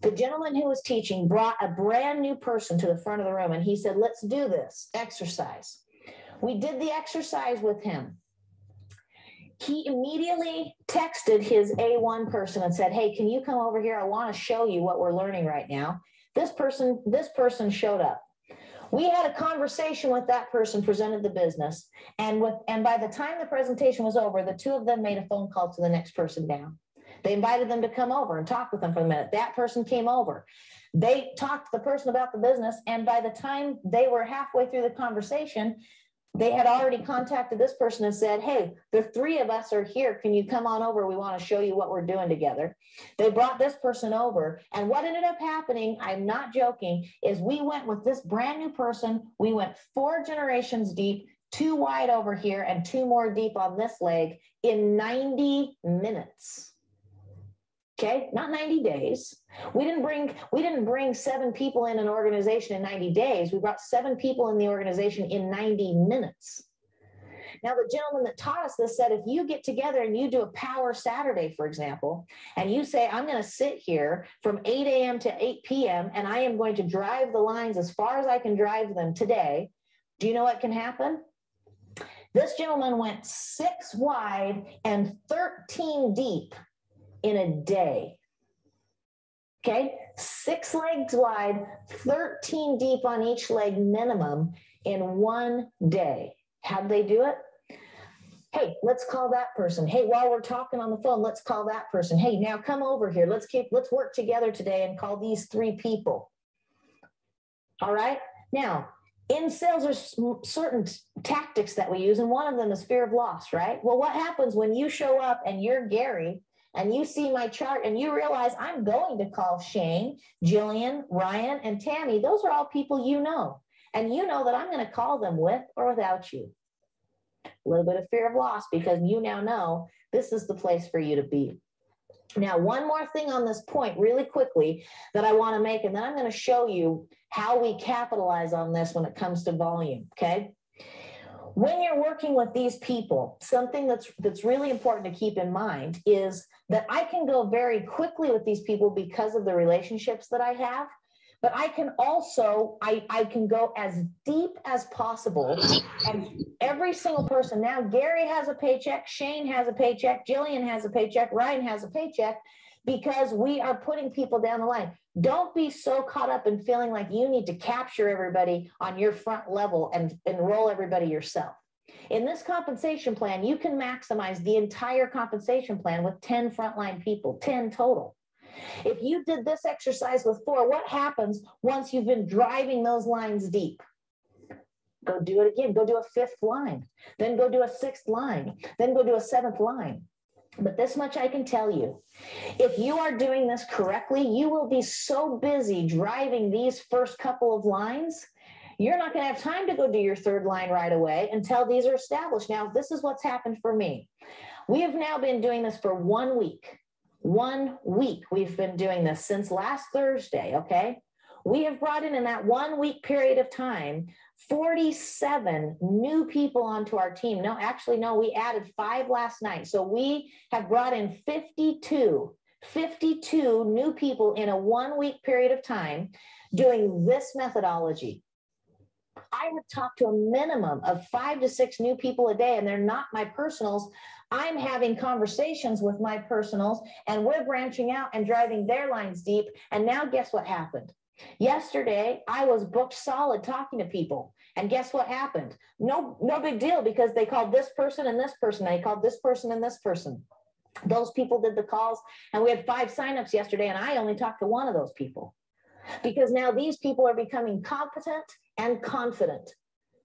The gentleman who was teaching brought a brand new person to the front of the room, and he said, let's do this exercise. We did the exercise with him. He immediately texted his A1 person and said, hey, can you come over here? I want to show you what we're learning right now. This person showed up. We had a conversation with that person, presented the business, and by the time the presentation was over, the two of them made a phone call to the next person down. They invited them to come over and talk with them for a minute. That person came over. They talked to the person about the business, and by the time they were halfway through the conversation, they had already contacted this person and said, hey, the 3 of us are here. Can you come on over? We want to show you what we're doing together. They brought this person over, and what ended up happening, I'm not joking, is we went with this brand new person. We went 4 generations deep, 2 wide over here, and 2 more deep on this leg in 90 minutes. Okay, not 90 days. We didn't bring 7 people in an organization in 90 days. We brought 7 people in the organization in 90 minutes. Now, the gentleman that taught us this said, if you get together and you do a Power Saturday, for example, and you say, I'm going to sit here from 8 a.m. to 8 p.m. and I am going to drive the lines as far as I can drive them today, do you know what can happen? This gentleman went 6 wide and 13 deep in a day. Okay, 6 legs wide, 13 deep on each leg minimum in 1 day. How'd they do it? Hey, let's call that person. Hey, while we're talking on the phone, let's call that person. Hey, now come over here. Let's work together today and call these 3 people. All right. Now, in sales, there's certain tactics that we use, and one of them is fear of loss, right? Well, what happens when you show up and you're Gary and you see my chart and you realize I'm going to call Shane, Jillian, Ryan, and Tammy? Those are all people you know. And you know that I'm going to call them with or without you. A little bit of fear of loss, because you now know this is the place for you to be. Now, one more thing on this point really quickly that I want to make, and then I'm going to show you how we capitalize on this when it comes to volume, okay? When you're working with these people, something that's really important to keep in mind is that I can go very quickly with these people because of the relationships that I have, but I can also, I can go as deep as possible. And every single person, now Gary has a paycheck, Shane has a paycheck, Jillian has a paycheck, Ryan has a paycheck, because we are putting people down the line. Don't be so caught up in feeling like you need to capture everybody on your front level and enroll everybody yourself. In this compensation plan, you can maximize the entire compensation plan with 10 frontline people, 10 total. If you did this exercise with 4, what happens once you've been driving those lines deep? Go do it again. Go do a 5th line. Then go do a 6th line. Then go do a 7th line. But this much I can tell you, if you are doing this correctly, you will be so busy driving these first couple of lines, you're not going to have time to go do your 3rd line right away until these are established. Now, this is what's happened for me. We have now been doing this for 1 week. 1 week we've been doing this since last Thursday, okay? We have brought in that 1 week period of time, 47 new people onto our team. No, actually, no, we added 5 last night. So we have brought in 52 new people in a 1 week period of time doing this methodology. I have talked to a minimum of 5 to 6 new people a day, and they're not my personals. I'm having conversations with my personals, and we're branching out and driving their lines deep. And now guess what happened? Yesterday, I was booked solid talking to people. And guess what happened? No big deal, because they called this person and this person. They called this person and this person. Those people did the calls, and we had 5 signups yesterday, and I only talked to one of those people. Because now these people are becoming competent and confident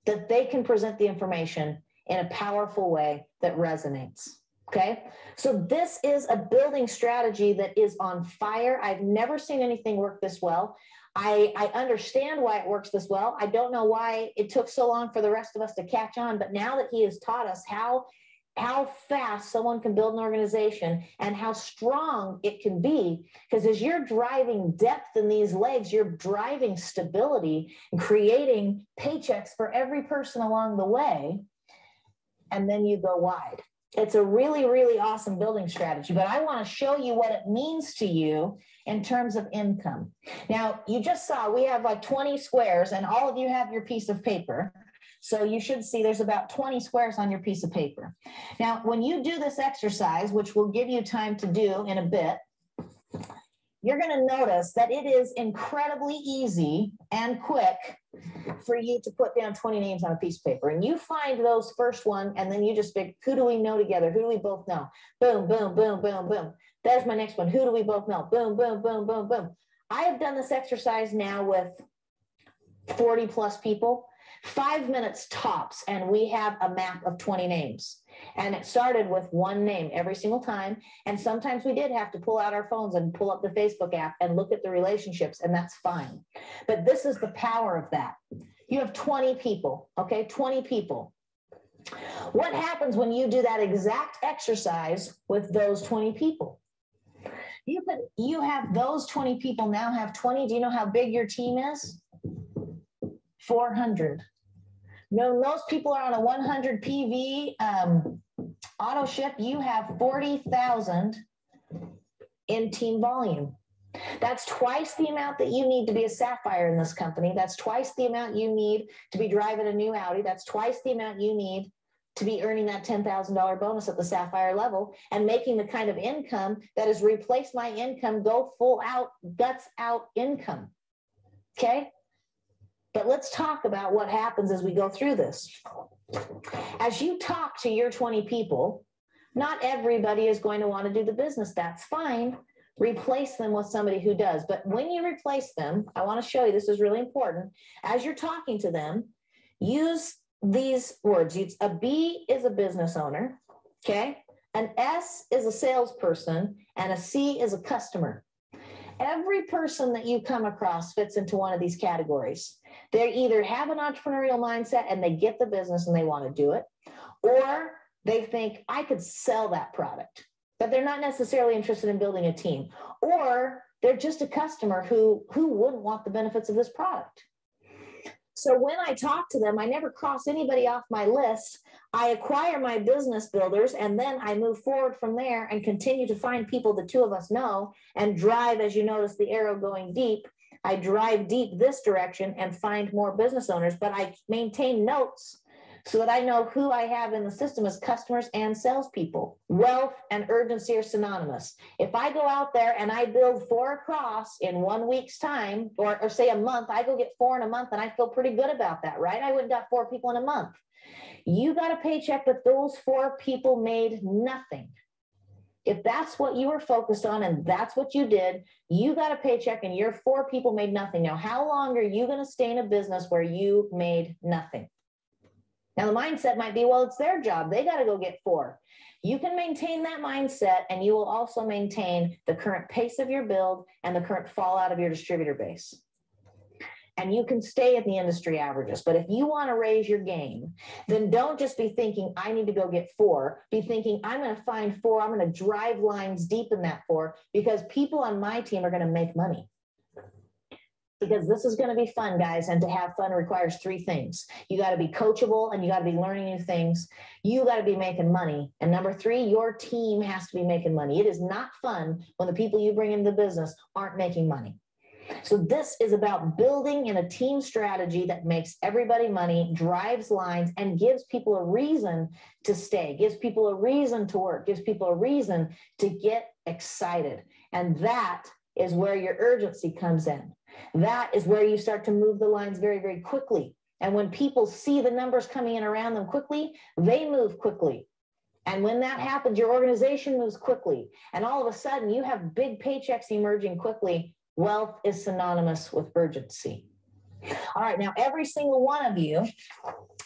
that they can present the information in a powerful way that resonates. Okay, so this is a building strategy that is on fire. I've never seen anything work this well. I understand why it works this well. I don't know why it took so long for the rest of us to catch on, but now that he has taught us how fast someone can build an organization and how strong it can be, because as you're driving depth in these legs, you're driving stability and creating paychecks for every person along the way, and then you go wide. It's a really, really awesome building strategy, but I want to show you what it means to you in terms of income. Now, you just saw we have like 20 squares, and all of you have your piece of paper. So you should see there's about 20 squares on your piece of paper. Now, when you do this exercise, which we'll give you time to do in a bit, you're going to notice that it is incredibly easy and quick for you to put down 20 names on a piece of paper. And you find those first one, and then you just pick, who do we know together? Who do we both know? Boom, boom, boom, boom, boom. There's my next one. Who do we both know? Boom, boom, boom, boom, boom. I have done this exercise now with 40 plus people. 5 minutes tops, and we have a map of 20 names. And it started with one name every single time. And sometimes we did have to pull out our phones and pull up the Facebook app and look at the relationships, and that's fine. But this is the power of that. You have 20 people, okay? 20 people. What happens when you do that exact exercise with those 20 people? You have those 20 people now have 20. Do you know how big your team is? 400. No, those people are on a 100 PV auto ship. You have 40,000 in team volume. That's twice the amount that you need to be a Sapphire in this company. That's twice the amount you need to be driving a new Audi. That's twice the amount you need to be earning that $10,000 bonus at the Sapphire level and making the kind of income that has replaced my income, go full out, guts out income. Okay? But let's talk about what happens as we go through this. As you talk to your 20 people, not everybody is going to want to do the business. That's fine. Replace them with somebody who does. But when you replace them, I want to show you, this is really important. As you're talking to them, use these words. A B is a business owner, okay? An S is a salesperson, and a C is a customer. Every person that you come across fits into one of these categories. They either have an entrepreneurial mindset and they get the business and they want to do it, or they think I could sell that product, but they're not necessarily interested in building a team, or they're just a customer who wouldn't want the benefits of this product. So when I talk to them, I never cross anybody off my list. I acquire my business builders, and then I move forward from there and continue to find people the two of us know and drive, as you notice the arrow going deep. I drive deep this direction and find more business owners, but I maintain notes so that I know who I have in the system as customers and salespeople. Wealth and urgency are synonymous. If I go out there and I build 4 across in 1 week's time, or say a month, I go get 4 in a month, and I feel pretty good about that, right? I went and got 4 people in a month. You got a paycheck, but those 4 people made nothing. If that's what you were focused on and that's what you did, you got a paycheck and your 4 people made nothing. Now, how long are you going to stay in a business where you made nothing? Now, the mindset might be, well, it's their job. They got to go get 4. You can maintain that mindset, and you will also maintain the current pace of your build and the current fallout of your distributor base. And you can stay at the industry averages. But if you want to raise your game, then don't just be thinking, I need to go get 4. Be thinking, I'm going to find 4. I'm going to drive lines deep in that 4, because people on my team are going to make money. Because this is going to be fun, guys. And to have fun requires 3 things. You got to be coachable, and you got to be learning new things. You got to be making money. And number 3, your team has to be making money. It is not fun when the people you bring into the business aren't making money. So this is about building in a team strategy that makes everybody money, drives lines, and gives people a reason to stay, gives people a reason to work, gives people a reason to get excited. And that is where your urgency comes in. That is where you start to move the lines very, very quickly. And when people see the numbers coming in around them quickly, they move quickly. And when that happens, your organization moves quickly. And all of a sudden, you have big paychecks emerging quickly. Wealth is synonymous with urgency. All right, now every single one of you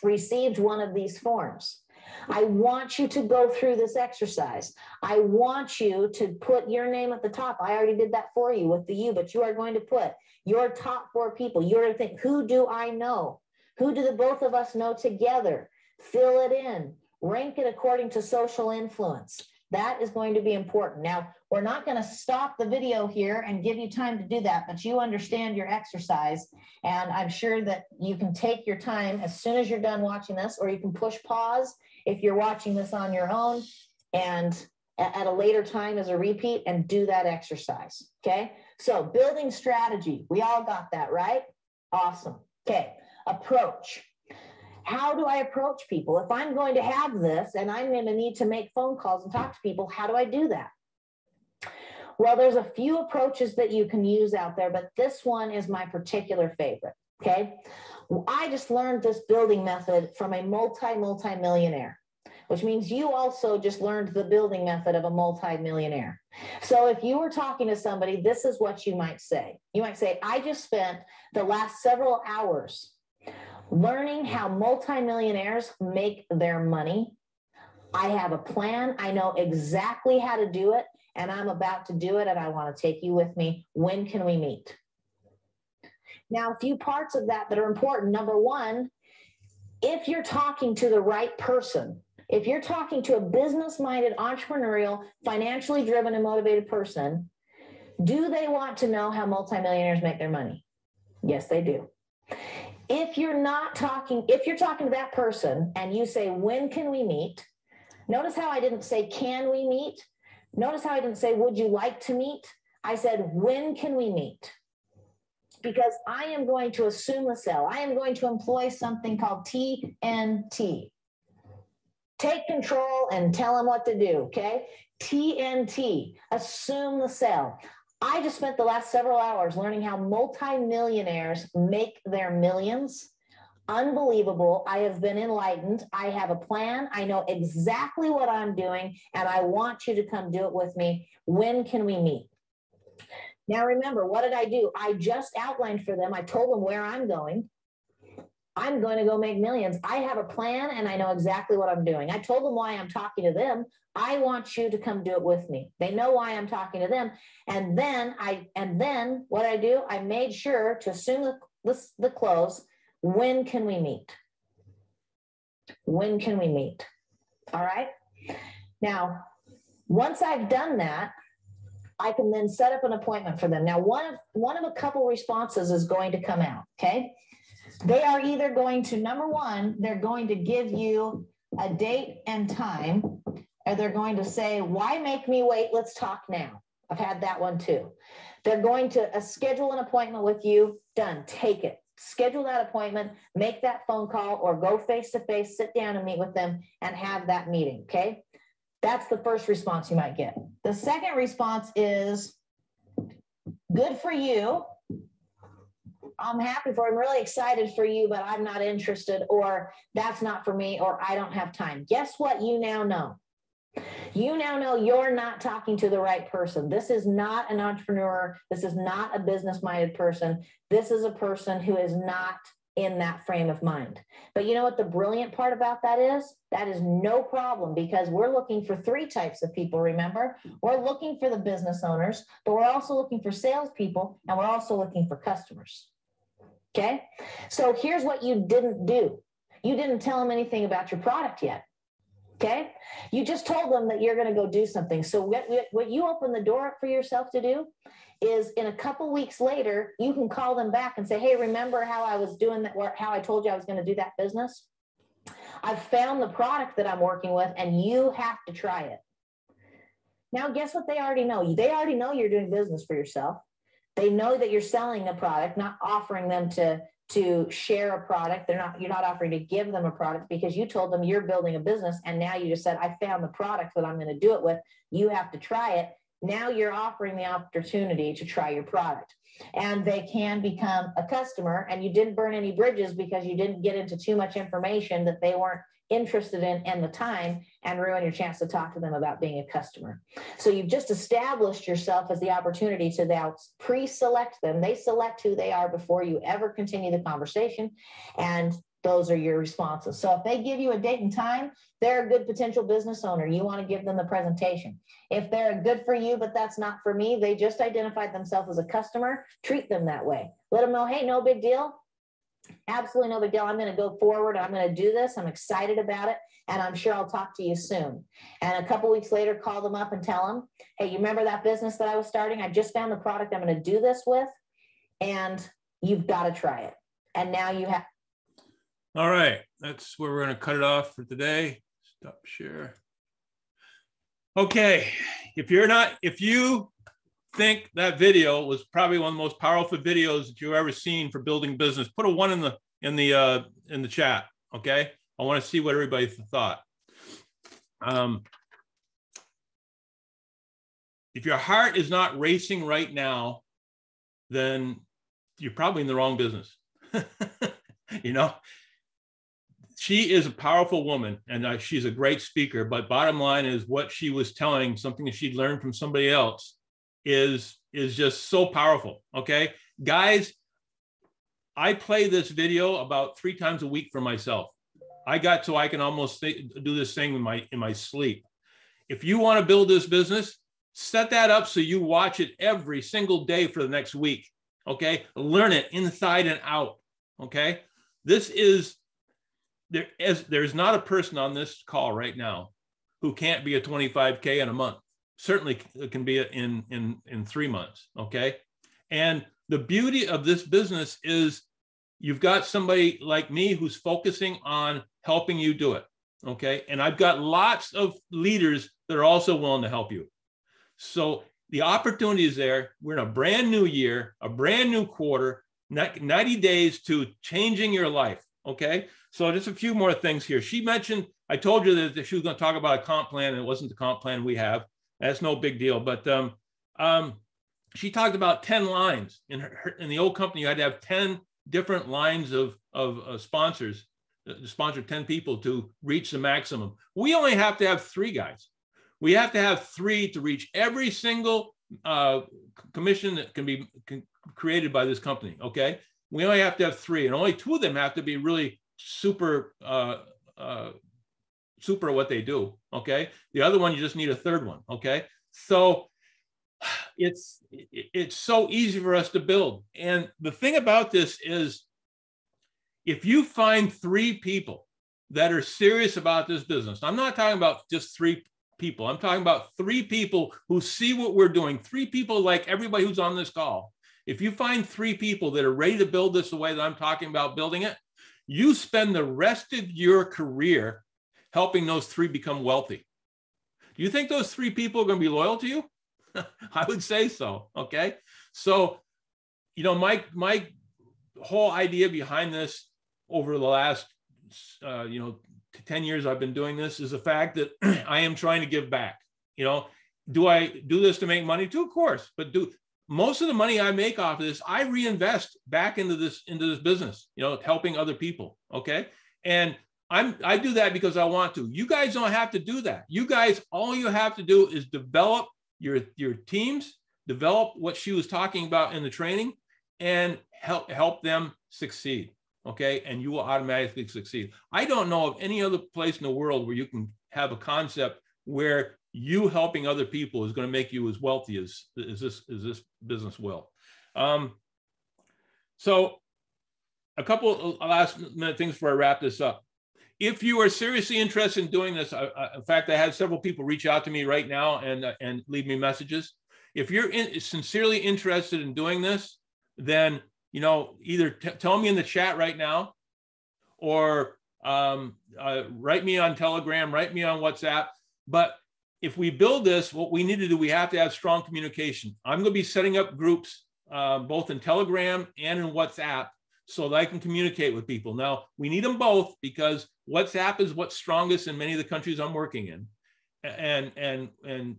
received one of these forms. I want you to go through this exercise. I want you to put your name at the top. I already did that for you with the you, but you are going to put your top 4 people. You're going to think, who do I know? Who do the both of us know together? Fill it in. Rank it according to social influence. That is going to be important. Now, we're not going to stop the video here and give you time to do that, but you understand your exercise. And I'm sure that you can take your time as soon as you're done watching this, or you can push pause if you're watching this on your own and at a later time as a repeat and do that exercise. Okay. So building strategy, we all got that, right? Awesome. Okay. Approach. How do I approach people? If I'm going to have this and I'm going to need to make phone calls and talk to people, how do I do that? Well, there's a few approaches that you can use out there, but this one is my particular favorite, okay? I just learned this building method from a multi-millionaire, which means you also just learned the building method of a multi-millionaire. So if you were talking to somebody, this is what you might say. You might say, I just spent the last several hours learning how multimillionaires make their money. I have a plan. I know exactly how to do it, and I'm about to do it, and I want to take you with me. When can we meet? Now, a few parts of that are important. Number one, if you're talking to the right person, if you're talking to a business-minded, entrepreneurial, financially driven and motivated person, do they want to know how multimillionaires make their money? Yes, they do. If you're talking to that person and you say, when can we meet? Notice how I didn't say, can we meet? Notice how I didn't say, would you like to meet? I said, when can we meet? Because I am going to assume the sell. I am going to employ something called TNT. Take control and tell them what to do, okay? TNT, assume the sell. I just spent the last several hours learning how multimillionaires make their millions. Unbelievable. I have been enlightened. I have a plan. I know exactly what I'm doing, and I want you to come do it with me. When can we meet? Now, remember, what did I do? I just outlined for them. I told them where I'm going. I'm going to go make millions. I have a plan, and I know exactly what I'm doing. I told them why I'm talking to them. I want you to come do it with me. They know why I'm talking to them. And then what I do, I made sure to assume the close. When can we meet? When can we meet? All right. Now, once I've done that, I can then set up an appointment for them. Now, one of a couple responses is going to come out. Okay. They are either going to, number one, they're going to give you a date and time, or they're going to say, why make me wait? Let's talk now. I've had that one too. They're going to schedule an appointment with you. Done. Take it. Schedule that appointment, make that phone call, or go face-to-face, sit down and meet with them and have that meeting. Okay. That's the first response you might get. The second response is, good for you. I'm happy for, I'm really excited for you, but I'm not interested, or that's not for me, or I don't have time. Guess what? You now know. You now know you're not talking to the right person. This is not an entrepreneur. This is not a business-minded person. This is a person who is not in that frame of mind. But you know what the brilliant part about that is? That is no problem, because we're looking for 3 types of people, remember? We're looking for the business owners, but we're also looking for salespeople, and we're also looking for customers. Okay? So here's what you didn't do. You didn't tell them anything about your product yet. Okay? You just told them that you're going to go do something. So what you open the door up for yourself to do is, in a couple weeks later, you can call them back and say, hey, remember how I was doing that, how I told you I was going to do that business? I've found the product that I'm working with, and you have to try it. Now, guess what they already know? They already know you're doing business for yourself. They know that you're selling a product, not offering them to share a product. You're not offering to give them a product, because you told them you're building a business, and now you just said, I found the product that I'm going to do it with. You have to try it. Now you're offering the opportunity to try your product, and they can become a customer, and you didn't burn any bridges because you didn't get into too much information that they weren't interested in the time, and ruin your chance to talk to them about being a customer. So you've just established yourself as the opportunity to now pre-select them. They select who they are before you ever continue the conversation, and those are your responses. So if they give you a date and time, they're a good potential business owner. You want to give them the presentation. If they're good for you, but that's not for me, they just identified themselves as a customer, treat them that way. Let them know, hey, no big deal. Absolutely no big deal. I'm going to go forward. I'm going to do this. I'm excited about it. And I'm sure I'll talk to you soon. And a couple weeks later, call them up and tell them, hey, you remember that business that I was starting? I just found the product I'm going to do this with, and you've got to try it. And now you have. All right. That's where we're going to cut it off for today. Stop share. Okay. If you think that video was probably one of the most powerful videos that you've ever seen for building business, put a 1 in the chat. Okay. I want to see what everybody thought. If your heart is not racing right now, then you're probably in the wrong business. You know, she is a powerful woman, and she's a great speaker, but bottom line is what she was telling, something that she'd learned from somebody else, is just so powerful. Okay, guys, I play this video about 3 times a week for myself. I got so I can almost do this thing in my sleep. If you want to build this business, set that up so you watch it every single day for the next week. Okay, learn it inside and out. Okay, there's not a person on this call right now who can't be a 25K in a month. Certainly it can be in 3 months. Okay, and the beauty of this business is you've got somebody like me who's focusing on helping you do it. Okay, and I've got lots of leaders that are also willing to help you. So the opportunity is there. We're in a brand new year, a brand new quarter, 90 days to changing your life. Okay, so just a few more things here. She mentioned, I told you that she was going to talk about a comp plan, and it wasn't the comp plan we have. That's no big deal. But she talked about 10 lines. In the old company, you had to have 10 different lines of sponsors, sponsor 10 people to reach the maximum. We only have to have 3 guys. We have to have 3 to reach every single commission that can be created by this company. Okay, we only have to have 3, and only 2 of them have to be really super super at what they do. Okay, the other one you just need a 3rd one. Okay, so it's so easy for us to build. And the thing about this is, if you find 3 people that are serious about this business, I'm not talking about just 3 people. I'm talking about 3 people who see what we're doing, 3 people like everybody who's on this call. If you find 3 people that are ready to build this the way that I'm talking about building it, you spend the rest of your career helping those 3 become wealthy. Do you think those 3 people are going to be loyal to you? I would say so. Okay. So, you know, my whole idea behind this over the last, 10 years I've been doing this is the fact that I am trying to give back. You know, do I do this to make money too? Of course, but most of the money I make off of this, I reinvest back into this business, you know, helping other people. Okay. And I do that because I want to. You guys don't have to do that. You guys, all you have to do is develop your teams, develop what she was talking about in the training, and help them succeed. Okay, and you will automatically succeed. I don't know of any other place in the world where you can have a concept where you helping other people is going to make you as wealthy as this business will. So a couple of last minute things before I wrap this up. If you are seriously interested in doing this, in fact, I had several people reach out to me right now and leave me messages. If you're sincerely interested in doing this, then, you know, either tell me in the chat right now, or write me on Telegram, write me on WhatsApp. But if we build this, what we need to do, we have to have strong communication. I'm going to be setting up groups both in Telegram and in WhatsApp so that I can communicate with people. Now, we need them both because WhatsApp is what's strongest in many of the countries I'm working in. And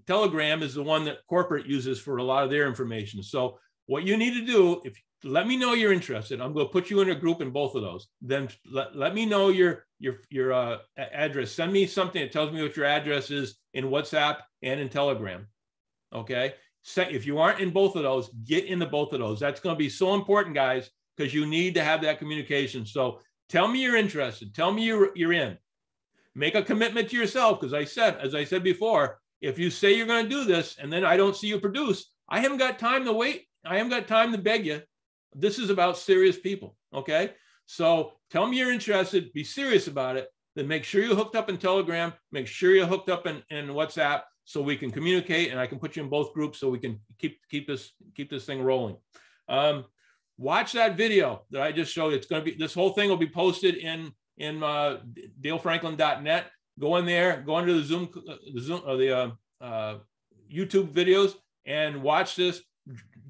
Telegram is the one that corporate uses for a lot of their information. So what you need to do, if let me know you're interested, I'm going to put you in a group in both of those. Then let me know your address. Send me something that tells me what your address is in WhatsApp and in Telegram. Okay. So if you aren't in both of those, get into both of those. That's going to be so important, guys, because you need to have that communication. So tell me you're interested. Tell me you're in. Make a commitment to yourself, because as I said before, if you say you're going to do this and then I don't see you produce, I haven't got time to wait. I haven't got time to beg you. This is about serious people. Okay. So tell me you're interested, be serious about it. Then make sure you're hooked up in Telegram. Make sure you're hooked up in WhatsApp so we can communicate, and I can put you in both groups so we can keep this thing rolling. Watch that video that I just showed. It's going to be, this whole thing will be posted in dalefranklin.net. Go in there, go into the YouTube videos and watch this.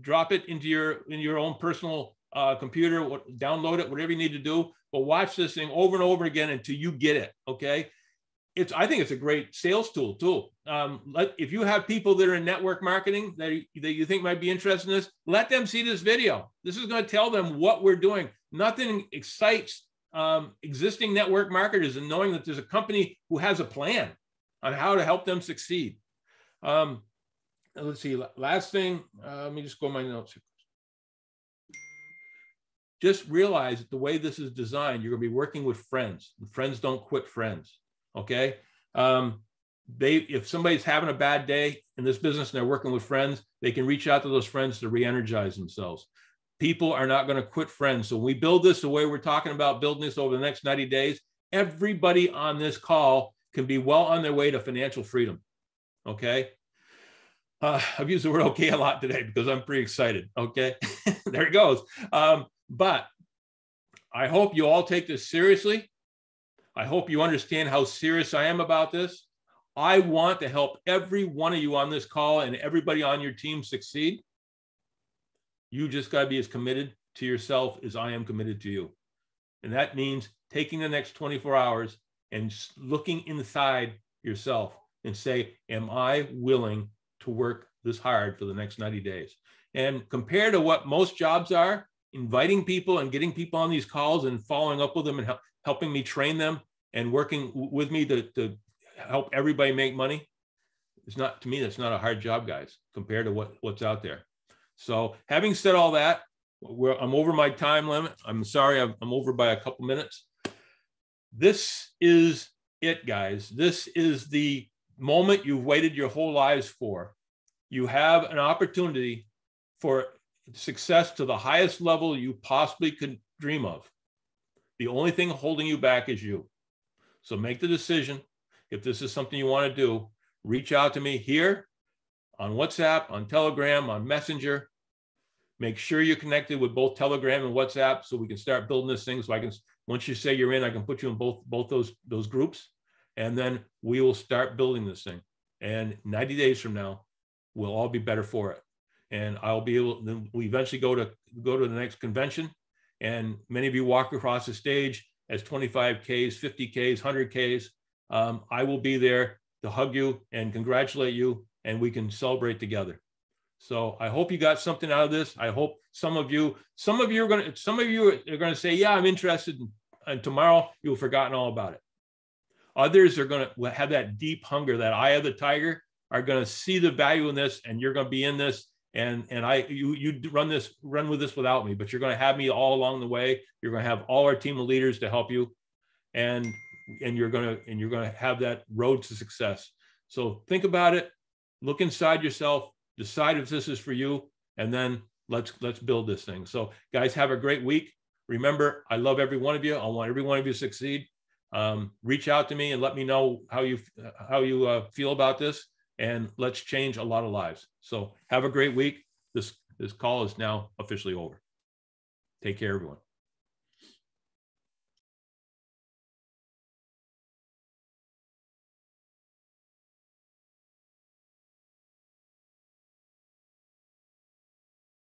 Drop it into your own personal computer, download it, whatever you need to do. But watch this thing over and over again until you get it. Okay. I think it's a great sales tool too. If you have people that are in network marketing that you think might be interested in this, let them see this video. This is going to tell them what we're doing. Nothing excites existing network marketers than knowing that there's a company who has a plan on how to help them succeed. Let's see, last thing, let me just go my notes. Just realize that the way this is designed, you're going to be working with friends. Friends don't quit friends. Okay. If somebody's having a bad day in this business and they're working with friends, they can reach out to those friends to re-energize themselves. People are not going to quit friends. So when we build this the way we're talking about building this over the next 90 days, everybody on this call can be well on their way to financial freedom. Okay. I've used the word okay a lot today because I'm pretty excited. Okay. There it goes. But I hope you all take this seriously. I hope you understand how serious I am about this. I want to help every one of you on this call and everybody on your team succeed. You just got to be as committed to yourself as I am committed to you. And that means taking the next 24 hours and looking inside yourself and say, am I willing to work this hard for the next 90 days? And compared to what most jobs are, inviting people and getting people on these calls and following up with them and helping me train them and working with me to help everybody make money, it's not, to me, that's not a hard job, guys, compared to what's out there. So having said all that, I'm over my time limit. I'm sorry, I'm over by a couple minutes. This is it, guys. This is the moment you've waited your whole lives for. You have an opportunity for success to the highest level you possibly could dream of. The only thing holding you back is you. So make the decision. If this is something you want to do, reach out to me here on WhatsApp, on Telegram, on Messenger. Make sure you're connected with both Telegram and WhatsApp so we can start building this thing. So I can, once you say you're in, I can put you in both those groups, and then we will start building this thing. And 90 days from now, we'll all be better for it. And I'll be able, then we eventually go to the next convention. And many of you walk across the stage as 25Ks, 50Ks, 100Ks. I will be there to hug you and congratulate you, and we can celebrate together. So I hope you got something out of this. I hope some of you are going to say, yeah, I'm interested. And tomorrow you'll have forgotten all about it. Others are going to have that deep hunger, that eye of the tiger, are going to see the value in this, and you're going to be in this. And you run with this without me, but you're going to have me all along the way. You're going to have all our team of leaders to help you, and you're going to have that road to success. So think about it, look inside yourself, decide if this is for you, and then let's build this thing. So guys, have a great week. Remember, I love every one of you. I want every one of you to succeed. Reach out to me and let me know how you feel about this. And let's change a lot of lives. So have a great week. This call is now officially over. Take care, everyone.